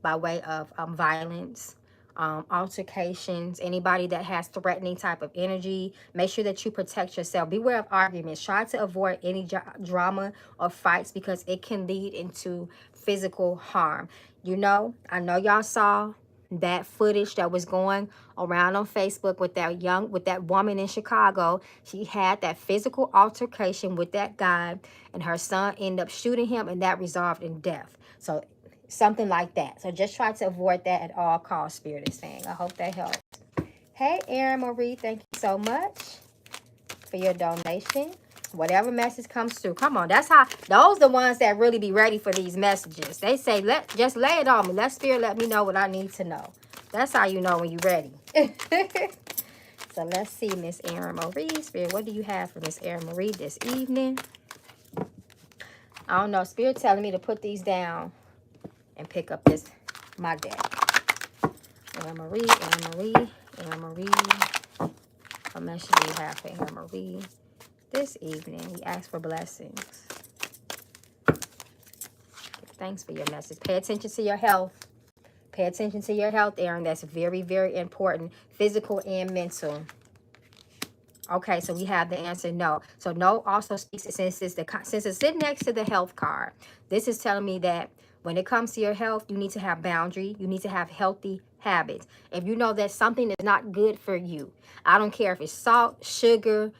by way of violence, altercations, anybody that has threatening type of energy. Make sure that you protect yourself. Beware of arguments. Try to avoid any drama or fights, because it can lead into physical harm. You know, I know y'all saw that footage that was going around on Facebook with that woman in Chicago. She had that physical altercation with that guy, and her son ended up shooting him, and that resolved in death. So something like that. So just try to avoid that at all costs, Spirit is saying. I hope that helps. Hey, Erin Marie, thank you so much for your donation. Whatever message comes through. Come on, that's how, those the ones that really be ready for these messages. They say, just lay it on me. Let Spirit let me know what I need to know. That's how you know when you're ready. So let's see, Miss Erin Marie. Spirit, what do you have for Miss Erin Marie this evening? I don't know. Spirit telling me to put these down and pick up my deck. Erin Marie. What message do you have for Erin Marie this evening? We ask for blessings. Thanks for your message. Pay attention to your health. Pay attention to your health, Erin. That's very, very important. Physical and mental. Okay, so we have the answer no. So no also speaks, since it's sitting next to the health card, this is telling me that when it comes to your health, you need to have boundary. You need to have healthy habits. If you know that something is not good for you, I don't care if it's salt, sugar,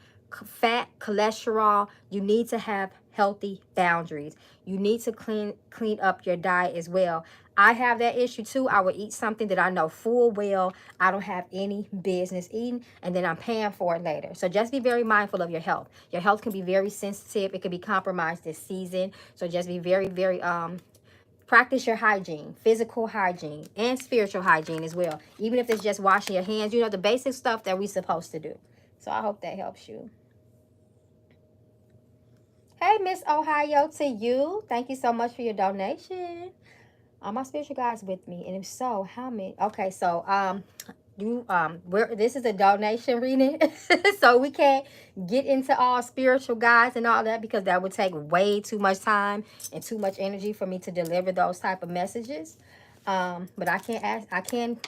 fat, cholesterol, you need to have healthy boundaries. You need to clean up your diet as well. I have that issue too. I would eat something that I know full well I don't have any business eating, and then I'm paying for it later. So just be very mindful of your health. Your health can be very sensitive. It can be compromised this season. So just be very, very practice your hygiene, physical hygiene and spiritual hygiene as well. Even if it's just washing your hands, you know, the basic stuff that we're supposed to do. So I hope that helps you. Hey, Miss Ohio, to you. Thank you so much for your donation. Are my spiritual guides with me? And if so, how many? Okay, so this is a donation reading. So we can't get into all spiritual guides and all that, because that would take way too much time and too much energy for me to deliver those type of messages. But I can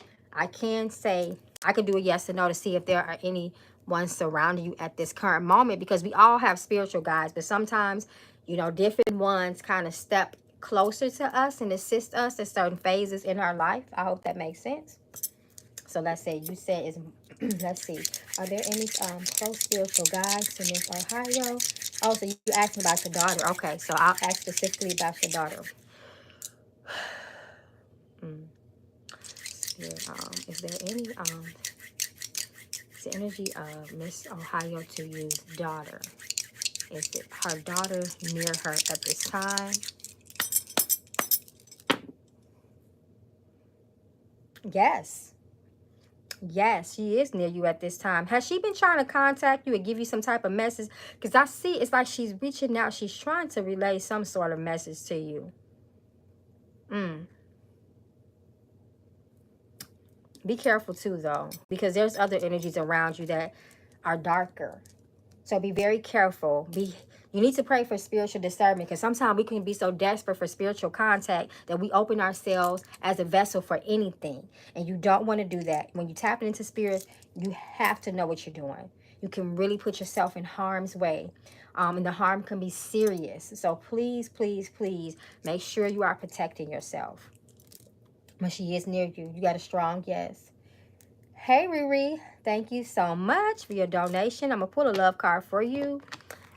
say I could do a yes or no to see if there are any ones surrounding you at this current moment, because we all have spiritual guides, but sometimes, you know, different ones kind of step closer to us and assist us in certain phases in our life. I hope that makes sense. So let's say you said is let's see, are there any close spiritual guides to Miss Ohio? Oh, so you asked me about your daughter. Okay, so I'll ask specifically about your daughter. Is there any the energy of Miss Ohio to you daughter? Is it her daughter near her at this time? Yes. Yes, she is near you at this time. Has she been trying to contact you and give you some type of message? Because I see it's like she's reaching out. She's trying to relay some sort of message to you. Be careful too, though, because there's other energies around you that are darker. So be very careful. You need to pray for spiritual discernment, because sometimes we can be so desperate for spiritual contact that we open ourselves as a vessel for anything. And you don't want to do that. When you tap into spirits, you have to know what you're doing. you can really put yourself in harm's way. And the harm can be serious. So please, please, please make sure you are protecting yourself. When she is near you, you got a strong yes. Hey, Riri, thank you so much for your donation. I'm going to pull a love card for you.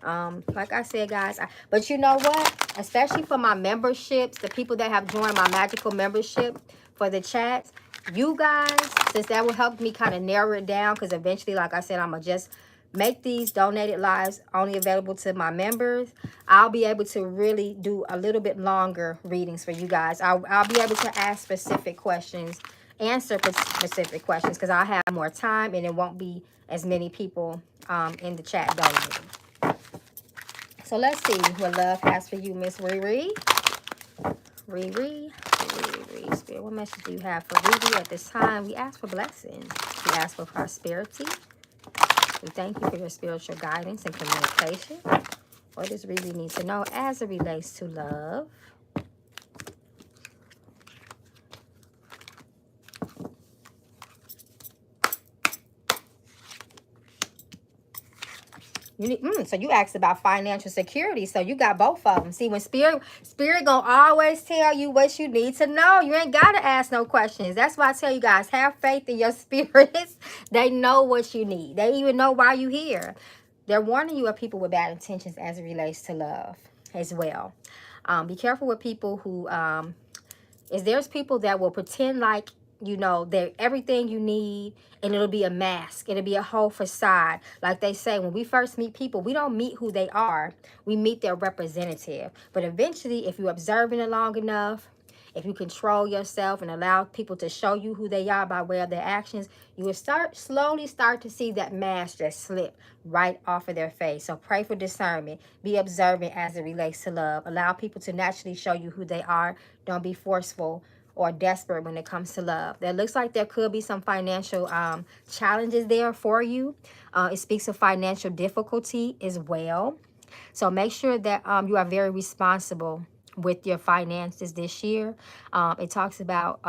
Like I said, guys, but you know what? Especially for my memberships, the people that have joined my magical membership for the chats, you guys, since that will help me kind of narrow it down, because eventually, like I said, I'm going to just make these donated lives only available to my members. I'll be able to really do a little bit longer readings for you guys. I'll be able to ask specific questions, answer specific questions, because I'll have more time and it won't be as many people in the chat donating. So let's see what love has for you, Miss Riri. Riri, Spirit, what message do you have for Riri at this time? We ask for blessings. We ask for prosperity. We thank you for your spiritual guidance and communication. What does Riri need to know as it relates to love? You need, so you asked about financial security, so you got both of them. See, when spirit gonna always tell you what you need to know. You ain't gotta ask no questions. That's why I tell you guys, have faith in your spirits. They know what you need. They even know why you here. They're warning you of people with bad intentions as it relates to love as well. Be careful with people who there's people that will pretend like, you know, they're everything you need, and it'll be a mask. It'll be a whole facade. Like they say, when we first meet people, we don't meet who they are. We meet their representative. But eventually, if you're observing it long enough, if you control yourself and allow people to show you who they are by way of their actions, you will slowly start to see that mask just slip right off of their face. So pray for discernment. Be observant as it relates to love. Allow people to naturally show you who they are. Don't be forceful or desperate when it comes to love. It looks like there could be some financial challenges there for you. It speaks of financial difficulty as well. So make sure that you are very responsible with your finances this year. It talks about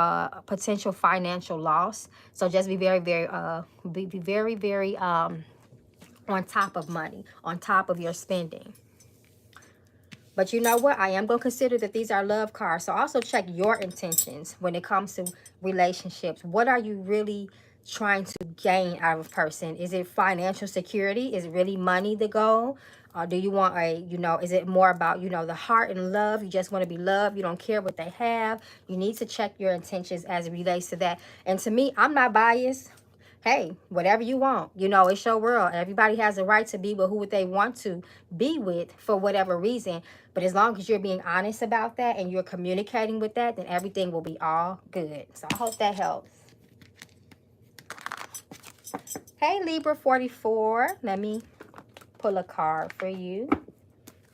potential financial loss. So just be very, very on top of money, on top of your spending. But you know what? I am going to consider that these are love cards. So also check your intentions when it comes to relationships. What are you really trying to gain out of a person? Is it financial security? Is it really money the goal? Or do you want is it more about, the heart and love? You just want to be loved. You don't care what they have. You need to check your intentions as it relates to that. And to me, I'm not biased. Hey, whatever you want, it's your world. Everybody has a right to be with who they want to be with for whatever reason. But as long as you're being honest about that and you're communicating with that, then everything will be all good. So I hope that helps. Hey, Libra 44. Let me pull a card for you.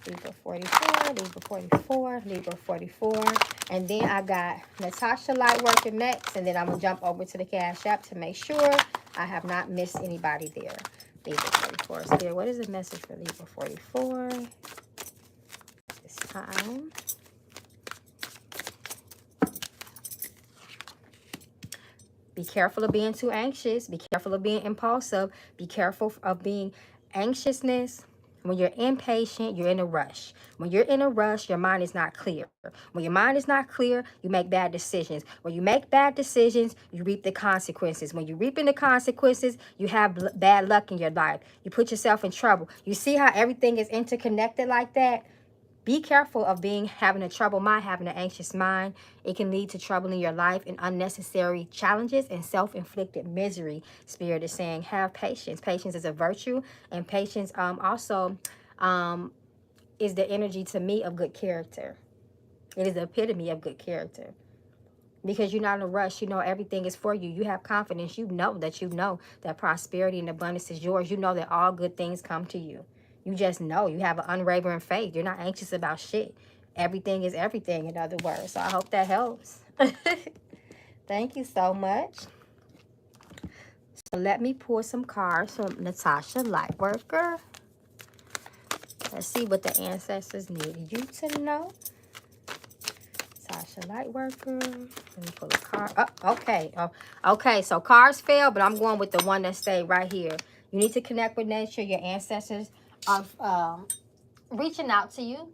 Libra 44, Libra 44, Libra 44. And then I got Natasha Lightworker next. And then I'm going to jump over to the Cash App to make sure I have not missed anybody there. Libra 44. Spirit, what is the message for Libra 44 this time? Be careful of being too anxious. Be careful of being impulsive. Be careful of being anxiousness. When you're impatient, you're in a rush. When you're in a rush, your mind is not clear. When your mind is not clear, you make bad decisions. When you make bad decisions, you reap the consequences. When you reap in the consequences, you have bad luck in your life. You put yourself in trouble. You see how everything is interconnected like that? Be careful of having a troubled mind, having an anxious mind. It can lead to trouble in your life and unnecessary challenges and self-inflicted misery. Spirit is saying, have patience. Patience is a virtue, and patience also is the energy to me of good character. It is the epitome of good character. Because you're not in a rush. You know everything is for you. You have confidence. You know that prosperity and abundance is yours. You know that all good things come to you. You just know. You have an unwavering faith. You're not anxious about shit. Everything is everything, in other words. So I hope that helps. Thank you so much. So let me pull some cards from Natasha Lightworker. Let's see what the ancestors needed you to know. Natasha Lightworker. Let me pull a card. Oh, okay. Oh, okay, so cards fell, but I'm going with the one that stayed right here. You need to connect with nature. Your ancestors are reaching out to you.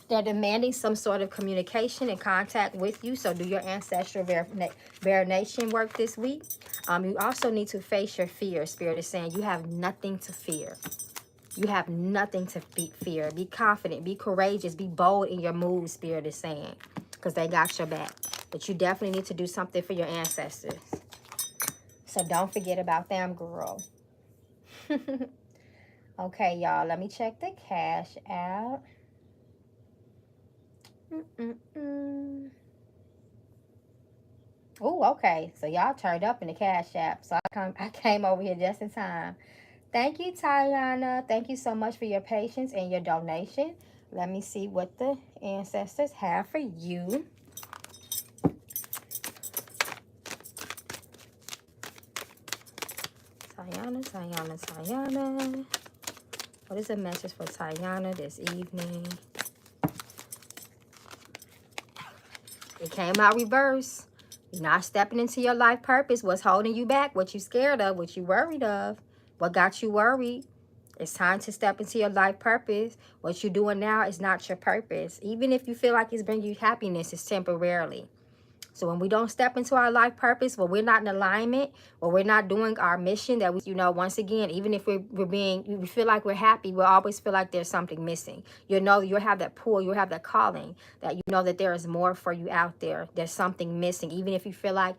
They're demanding some sort of communication and contact with you. So do your ancestral verification work this week. You also need to face your fear. Spirit is saying you have nothing to fear. You have nothing to fear. Be confident. Be courageous. Be bold in your moves, Spirit is saying. Because they got your back. But you definitely need to do something for your ancestors. So don't forget about them, girl. Okay, y'all. Let me check the cash out. Oh, okay. So y'all turned up in the Cash App. So I came over here just in time. Thank you, Tayana. Thank you so much for your patience and your donation. Let me see what the ancestors have for you. Tayana. What is the message for Tayana this evening? It came out reverse. You're not stepping into your life purpose. What's holding you back? What you scared of? What you worried of? What got you worried? It's time to step into your life purpose. What you're doing now is not your purpose. Even if you feel like it's bringing you happiness, it's temporarily. So when we don't step into our life purpose, when we're not in alignment, when we're not doing our mission that we, once again, even if we feel like we're happy, we'll always feel like there's something missing. You'll have that pull, you'll have that calling that you know that there is more for you out there. There's something missing. Even if you feel like,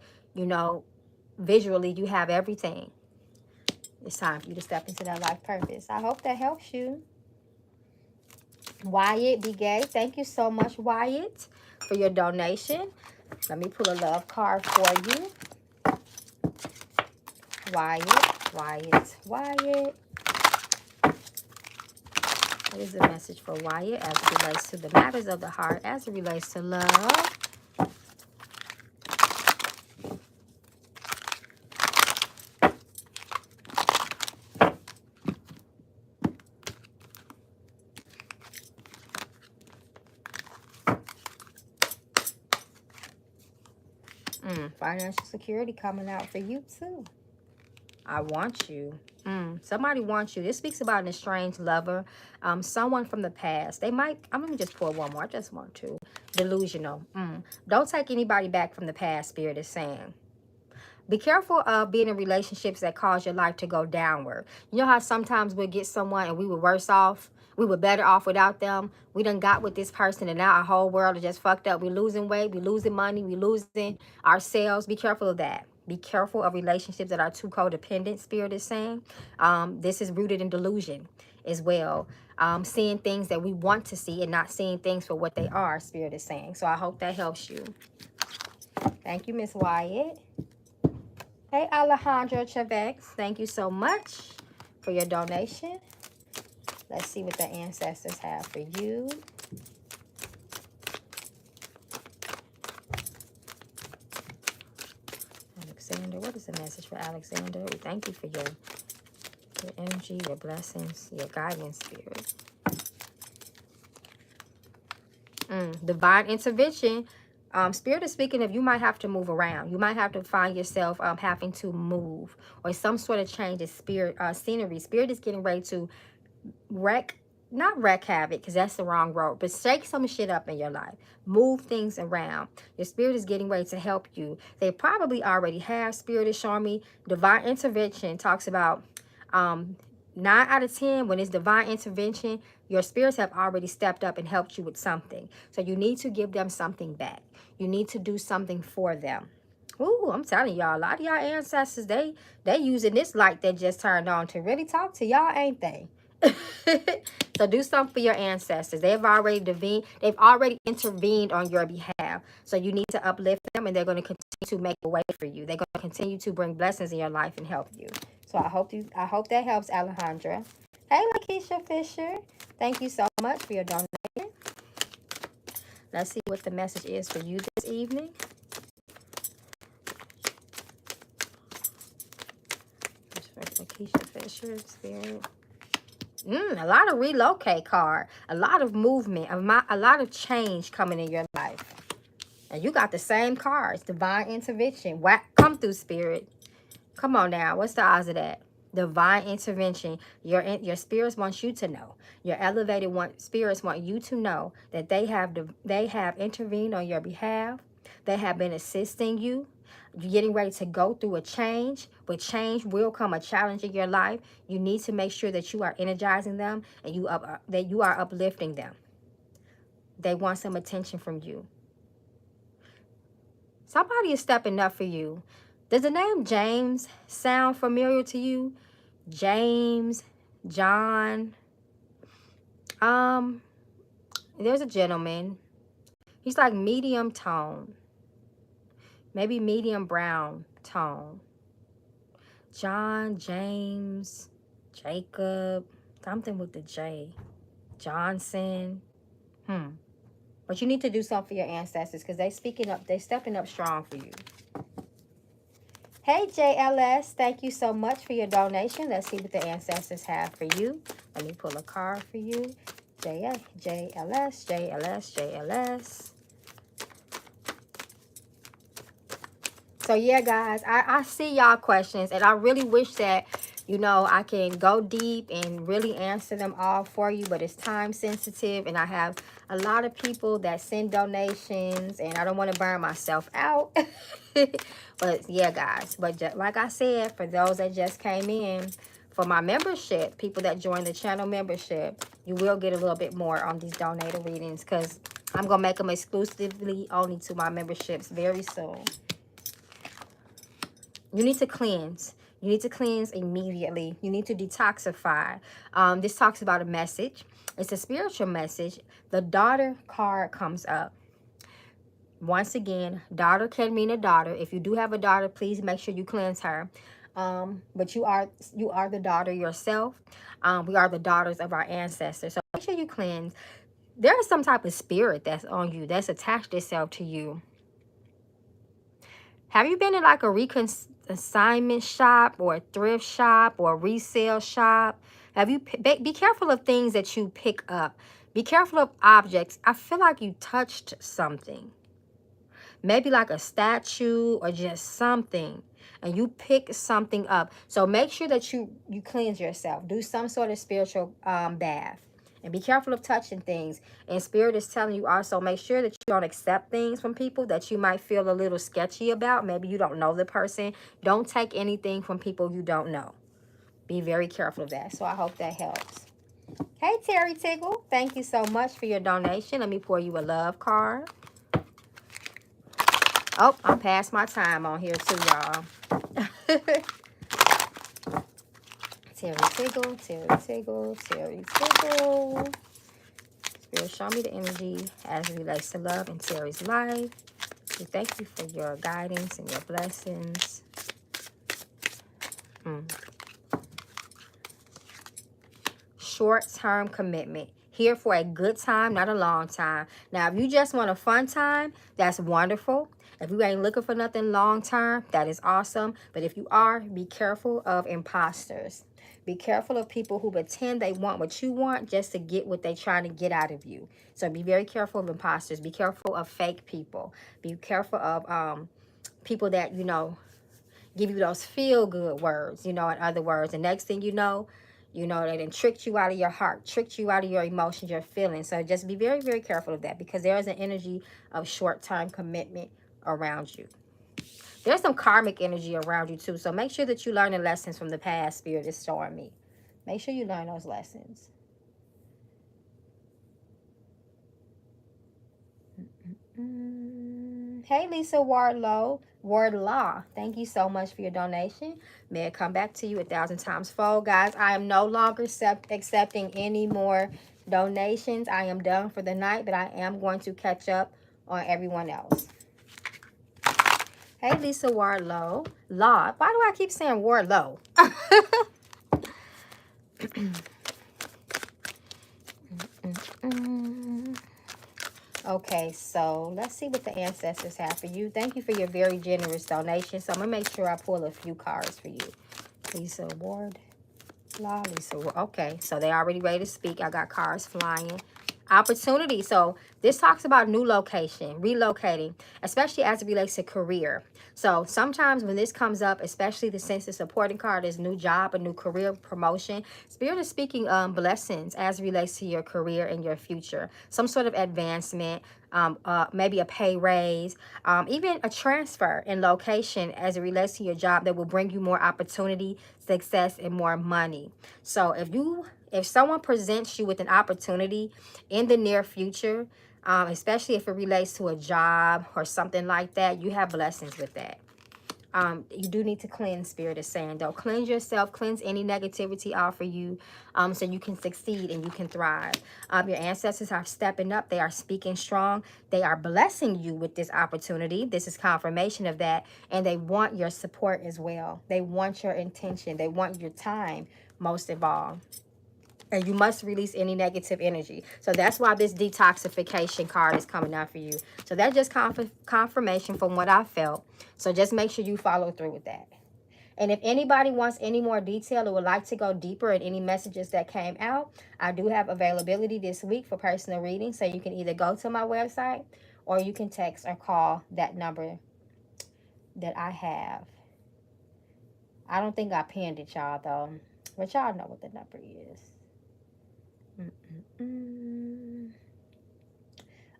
visually you have everything. It's time for you to step into that life purpose. I hope that helps you. Wyatt B. Gay, thank you so much, Wyatt, for your donation. Let me pull a love card for you. Wyatt. What is the message for Wyatt as it relates to the matters of the heart, as it relates to love? Financial security coming out for you too. I want you. Somebody wants you. This speaks about an estranged lover. Someone from the past. They might, I'm going to just pull one more. I just want to. Delusional. Don't take anybody back from the past, Spirit is saying. Be careful of being in relationships that cause your life to go downward. You know how sometimes we'll get someone and we were worse off? We were better off without them. We done got with this person and now our whole world is just fucked up. We're losing weight. We're losing money. We're losing ourselves. Be careful of that. Be careful of relationships that are too codependent, Spirit is saying. This is rooted in delusion as well. Seeing things that we want to see and not seeing things for what they are, Spirit is saying. So I hope that helps you. Thank you, Miss Wyatt. Hey, Alejandro Chavez, thank you so much for your donation. Let's see what the ancestors have for you. Alexander, what is the message for Alexander? We thank you for your energy, your blessings, your guidance, Spirit. Divine intervention. Spirit is speaking of you might have to move around. You might have to find yourself having to move or some sort of change in spirit scenery. Spirit is getting ready to not wreck havoc, because that's the wrong word, but shake some shit up in your life. Move things around. Your spirit is getting ready to help you. They probably already have. Spirit is showing me divine intervention talks about 9 out of 10, when it's divine intervention, your spirits have already stepped up and helped you with something. So you need to give them something back. You need to do something for them. Ooh, I'm telling y'all, a lot of y'all ancestors, they using this light that just turned on to really talk to y'all, ain't they? So do something for your ancestors. They've already intervened on your behalf. So you need to uplift them, and they're going to continue to make a way for you. They're going to continue to bring blessings in your life and help you. So I hope that helps, Alejandra. Hey, Lakeisha Fisher. Thank you so much for your donation. Let's see what the message is for you this evening. Lakeisha Fisher, Spirit. A lot of relocate card. A lot of movement. A lot of change coming in your life. And you got the same cards. Divine intervention. Come through, Spirit. Come on now. What's the odds of that? Divine intervention. Your spirits want you to know. Your elevated spirits want you to know that they have intervened on your behalf. They have been assisting you. You're getting ready to go through a change. With change will come a challenge in your life. You need to make sure that you are energizing them and that you are uplifting them. They want some attention from you. Somebody is stepping up for you. Does the name James sound familiar to you? James, John. There's a gentleman. He's like medium tone. Maybe medium brown tone. John, James, Jacob, something with the J. Johnson. But you need to do something for your ancestors because they're stepping up strong for you. Hey, JLS, thank you so much for your donation. Let's see what the ancestors have for you. Let me pull a card for you. JLS, JLS, JLS. So, yeah, guys, I see y'all questions, and I really wish that, you know, I can go deep and really answer them all for you, but it's time sensitive, and I have a lot of people that send donations, and I don't want to burn myself out. But, yeah, guys, but just, like I said, for those that just came in, for my membership, people that join the channel membership, you will get a little bit more on these donator readings because I'm going to make them exclusively only to my memberships very soon. You need to cleanse. You need to cleanse immediately. You need to detoxify. This talks about a message. It's a spiritual message. The daughter card comes up. Once again, daughter can mean a daughter. If you do have a daughter, please make sure you cleanse her. But you are the daughter yourself. We are the daughters of our ancestors. So make sure you cleanse. There is some type of spirit that's on you, that's attached itself to you. Have you been in like a reconsignment shop or a thrift shop or a resale shop? Have you be careful of things that you pick up. Be careful of objects. I feel like you touched something. Maybe like a statue or just something. And you pick something up. So make sure that you cleanse yourself. Do some sort of spiritual bath. And be careful of touching things. And Spirit is telling you also, make sure that you don't accept things from people that you might feel a little sketchy about. Maybe you don't know the person. Don't take anything from people you don't know. Be very careful of that. So I hope that helps. Hey, Terry Tiggle. Thank you so much for your donation. Let me pour you a love card. Oh, I'm past my time on here too, y'all. Terry Tiggle, Terry Tiggle, Terry Tiggle. Spirit, show me the energy as it relates to love in Terry's life. We thank you for your guidance and your blessings. Short-term commitment. Here for a good time, not a long time. Now, if you just want a fun time, that's wonderful. If you ain't looking for nothing long-term, that is awesome. But if you are, be careful of imposters. Be careful of people who pretend they want what you want just to get what they're trying to get out of you. So be very careful of imposters. Be careful of fake people. Be careful of people that, you know, give you those feel-good words, you know, in other words. The next thing you know, they done tricked you out of your heart, tricked you out of your emotions, your feelings. So just be very, very careful of that because there is an energy of short-term commitment around you. There's some karmic energy around you too. So make sure that you learn the lessons from the past. Spirit is showing me. Make sure you learn those lessons. Hey, Lisa Wardlaw. Thank you so much for your donation. May it come back to you 1,000 times fold. Guys, I am no longer accepting any more donations. I am done for the night, but I am going to catch up on everyone else. Hey, Lisa Wardlaw. Why do I keep saying Wardlaw? Okay, so let's see what the ancestors have for you. Thank you for your very generous donation. So I'm going to make sure I pull a few cards for you. Lisa Wardlaw. Okay, so they're already ready to speak. I got cards flying. Opportunity. So this talks about new location, relocating, especially as it relates to career. So sometimes when this comes up, especially the sense of supporting card is new job, a new career, promotion. Spirit is speaking blessings as it relates to your career and your future. Some sort of advancement, maybe a pay raise, even a transfer in location as it relates to your job that will bring you more opportunity, success, and more money. So if someone presents you with an opportunity in the near future, especially if it relates to a job or something like that, you have blessings with that. You do need to cleanse, Spirit is saying, though. Cleanse yourself, cleanse any negativity off of you, so you can succeed and you can thrive. Your ancestors are stepping up. They are speaking strong. They are blessing you with this opportunity. This is confirmation of that. And they want your support as well. They want your intention. They want your time, most of all. And you must release any negative energy. So that's why this detoxification card is coming out for you. So that's just confirmation from what I felt. So just make sure you follow through with that. And if anybody wants any more detail or would like to go deeper in any messages that came out, I do have availability this week for personal reading. So you can either go to my website or you can text or call that number that I have. I don't think I pinned it, y'all, though. But y'all know what the number is.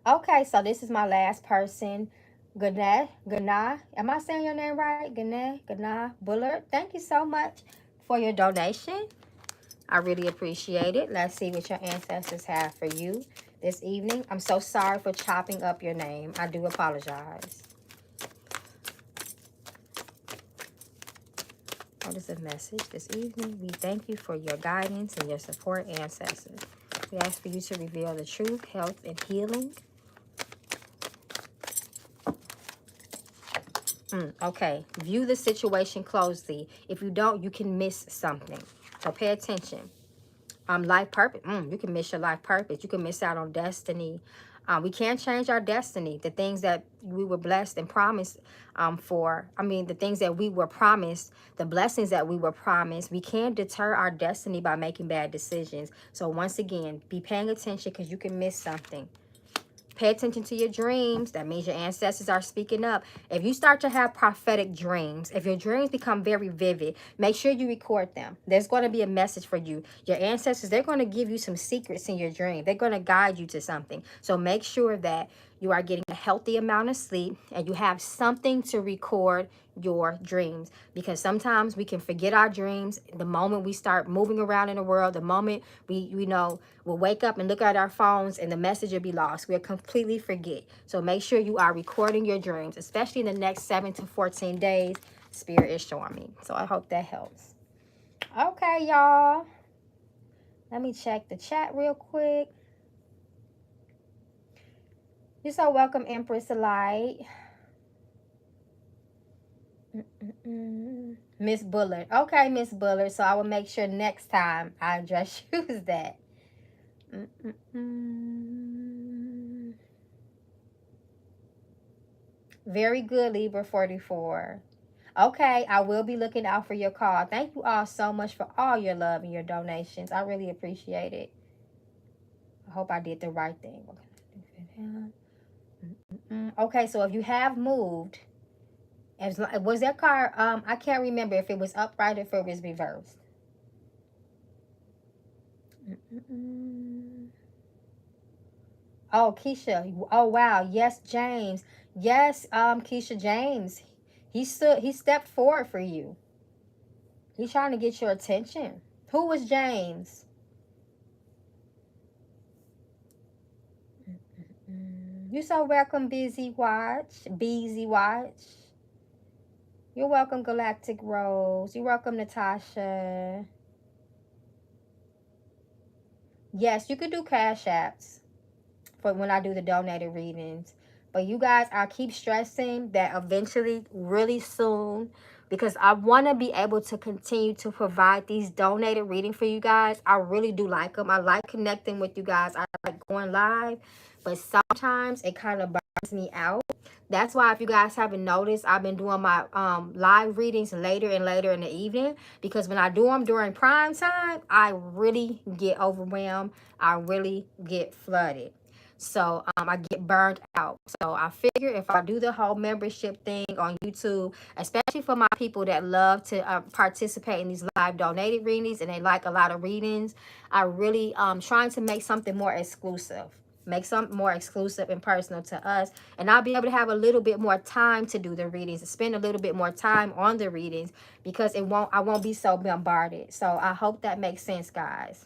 Okay, so this is my last person, Gana. Am I saying your name right? Gana Bullard. Thank you so much for your donation. I really appreciate it. Let's see what your ancestors have for you this evening. I'm so sorry for chopping up your name. I do apologize. What is the message this evening? We thank you for your guidance and your support, ancestors. We ask for you to reveal the truth, health, and healing. Okay. View the situation closely. If you don't, you can miss something. So pay attention. Life purpose. You can miss your life purpose. You can miss out on destiny. We can't change our destiny. The things that we were blessed and promised the things that we were promised, the blessings that we were promised, we can't deter our destiny by making bad decisions. So once again, be paying attention because you can miss something. Pay attention to your dreams. That means your ancestors are speaking up. If you start to have prophetic dreams, if your dreams become very vivid, make sure you record them. There's going to be a message for you. Your ancestors, they're going to give you some secrets in your dream. They're going to guide you to something. So make sure that you are getting a healthy amount of sleep and you have something to record your dreams, because sometimes we can forget our dreams the moment we start moving around in the world. The moment we'll wake up and look at our phones and the message will be lost. We'll completely forget. So make sure you are recording your dreams, especially in the next 7 to 14 days. Spirit is showing me. So I hope that helps. Okay, y'all. Let me check the chat real quick. You're so welcome, Empress Light. Miss Bullard. Okay, Miss Bullard. So I will make sure next time I address you as that. Very good, Libra 44. Okay, I will be looking out for your call. Thank you all so much for all your love and your donations. I really appreciate it. I hope I did the right thing. Okay, so if you have moved, was that card, I can't remember if it was upright or if it was reversed. Oh, Keisha. Oh, wow. Yes, James. Yes, Keisha James. He stepped forward for you. He's trying to get your attention. Who was James? You're so welcome, Busy Watch. You're welcome, Galactic Rose. You're welcome, Natasha. Yes, you could do cash apps for when I do the donated readings. But you guys, I keep stressing that eventually, really soon, because I want to be able to continue to provide these donated readings for you guys. I really do like them. I like connecting with you guys. I like going live. But sometimes it kind of burns me out That's why, if you guys haven't noticed, I've been doing my live readings later and later in the evening, because when I do them during prime time, I really get overwhelmed. I really get flooded. So I get burned out. So I figure if I do the whole membership thing on YouTube, especially for my people that love to participate in these live donated readings and they like a lot of readings, I really trying to make something more exclusive. Make something more exclusive and personal to us. And I'll be able to have a little bit more time to do the readings, spend a little bit more time on the readings, because I won't be so bombarded. So I hope that makes sense, guys.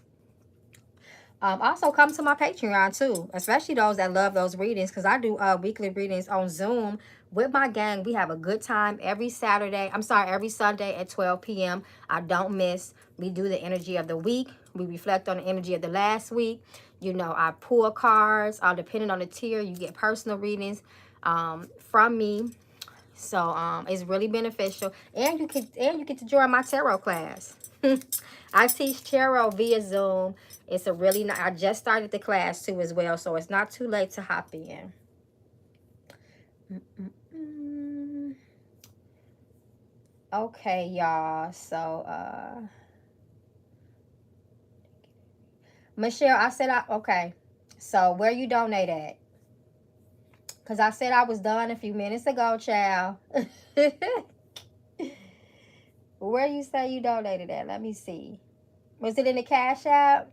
Also come to my Patreon too, especially those that love those readings, because I do weekly readings on Zoom with my gang. We have a good time every Sunday at 12 p.m. I don't miss. We do the energy of the week. We reflect on the energy of the last week. You know, I pull cards. Depending on the tier, you get personal readings from me. So it's really beneficial, and you get to join my tarot class. I teach tarot via Zoom. It's a really nice, I just started the class too as well, so it's not too late to hop in. Okay, y'all. So Michelle, okay. So where you donate at? Because I said I was done a few minutes ago, child. Where you say you donated at? Let me see. Was it in the Cash App?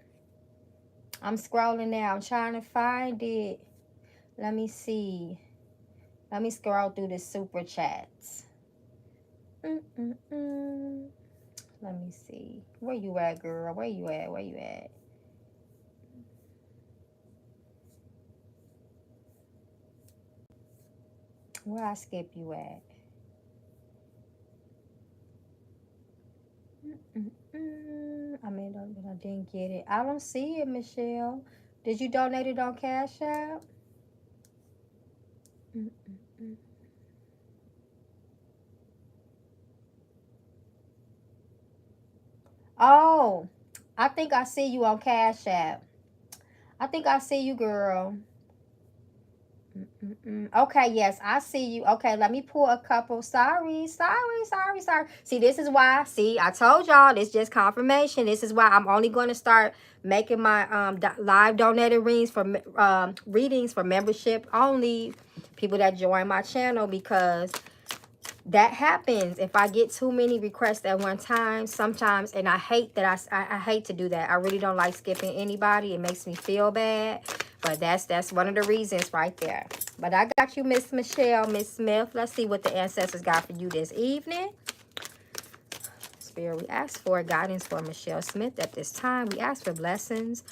I'm scrolling now. I'm trying to find it. Let me see. Let me scroll through the super chats. Let me see. Where you at, girl? Where you at? Where you at? Where I skip you at? I mean, I didn't get it. I don't see it, Michelle. Did you donate it on Cash App? Oh, I think I see you on Cash App. I think I see you, girl. Okay, yes, I see you. Okay, let me pull a couple. Sorry. See, this is why. See, I told y'all, this just confirmation. This is why I'm only going to start making my live donated readings for membership only, people that join my channel, because that happens if I get too many requests at one time sometimes, and I hate that. I hate to do that. I really don't like skipping anybody. It makes me feel bad, but that's one of the reasons right there. But I got you, Miss Michelle, Miss Smith. Let's see what the ancestors got for you this evening. Spirit, we ask for guidance for Michelle Smith at this time. We ask for blessings.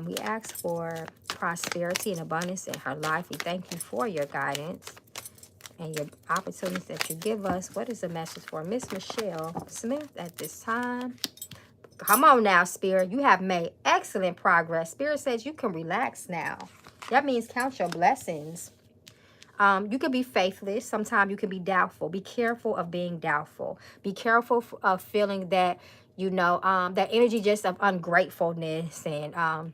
We ask for prosperity and abundance in her life. We thank you for your guidance and your opportunities that you give us. What is the message for Miss Michelle Smith at this time? Come on now, Spirit. You have made excellent progress. Spirit says you can relax now. That means count your blessings. You can be faithless. Sometimes you can be doubtful. Be careful of being doubtful. Be careful of feeling that, you know, that energy just of ungratefulness. And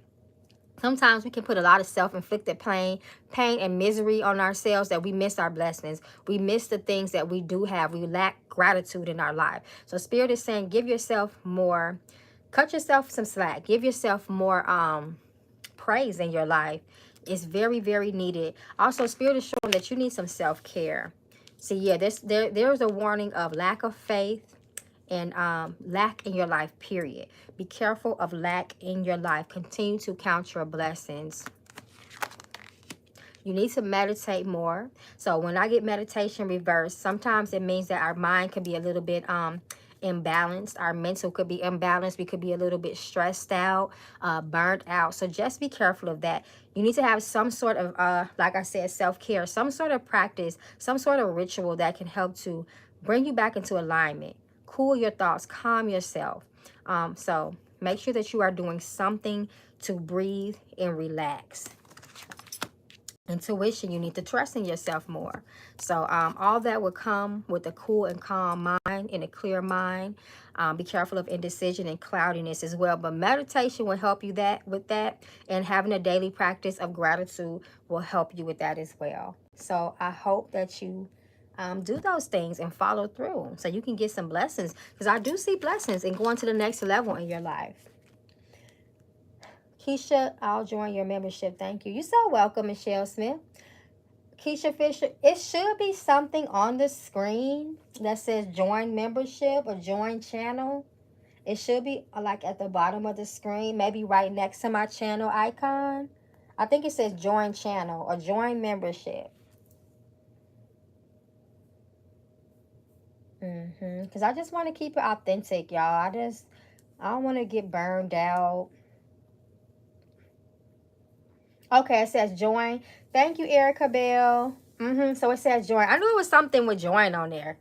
sometimes we can put a lot of self-inflicted pain and misery on ourselves, that we miss our blessings. We miss the things that we do have. We lack gratitude in our life. So Spirit is saying, give yourself more, cut yourself some slack. Give yourself more praise in your life. It's very, very needed. Also, Spirit is showing that you need some self-care. See, yeah, there's a warning of lack of faith and lack in your life, period. Be careful of lack in your life. Continue to count your blessings. You need to meditate more. So when I get meditation reversed, sometimes it means that our mind can be a little bit imbalanced. Our mental could be imbalanced. We could be a little bit stressed out, burnt out. So just be careful of that. You need to have some sort of, like I said, self-care, some sort of practice, some sort of ritual that can help to bring you back into alignment. Cool your thoughts, calm yourself. So make sure that you are doing something to breathe and relax. Intuition, you need to trust in yourself more. So all that will come with a cool and calm mind and a clear mind. Be careful of indecision and cloudiness as well. But meditation will help you with that. And having a daily practice of gratitude will help you with that as well. So I hope that you do those things and follow through so you can get some blessings, because I do see blessings and going to the next level in your life. Keisha, I'll join your membership. Thank you. You're so welcome, Michelle Smith. Keisha Fisher, it should be something on the screen that says join membership or join channel. It should be like at the bottom of the screen, maybe right next to my channel icon. I think it says join channel or join membership. Because I just want to keep it authentic, y'all. I don't want to get burned out. Okay, it says join. Thank you, Erica Bell. So it says join. I knew it was something with join on there.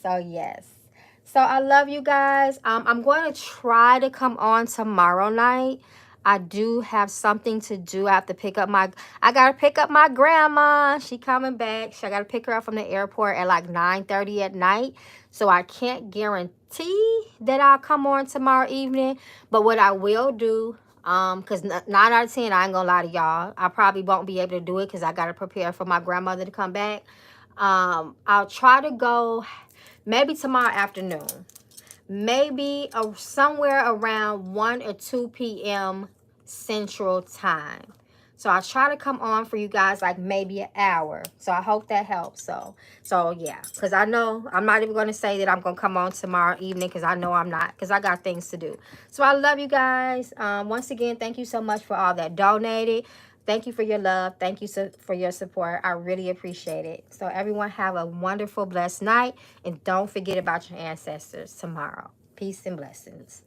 So yes. So I love you guys. I'm going to try to come on tomorrow night. I do have something to do. I have to pick up I got to pick up my grandma. She coming back. So I got to pick her up from the airport at like 9:30 at night. So I can't guarantee that I'll come on tomorrow evening. But what I will do, because 9 out of 10, I ain't going to lie to y'all, I probably won't be able to do it because I got to prepare for my grandmother to come back. I'll try to go maybe tomorrow afternoon. Maybe somewhere around 1 or 2 p.m. Central Time. So I'll try to come on for you guys like maybe an hour. So I hope that helps. So yeah, because I know I'm not even going to say that I'm going to come on tomorrow evening, because I know I'm not, because I got things to do. So I love you guys. Once again, thank you so much for all that donated. Thank you for your love. Thank you for your support. I really appreciate it. So everyone have a wonderful, blessed night. And don't forget about your ancestors tomorrow. Peace and blessings.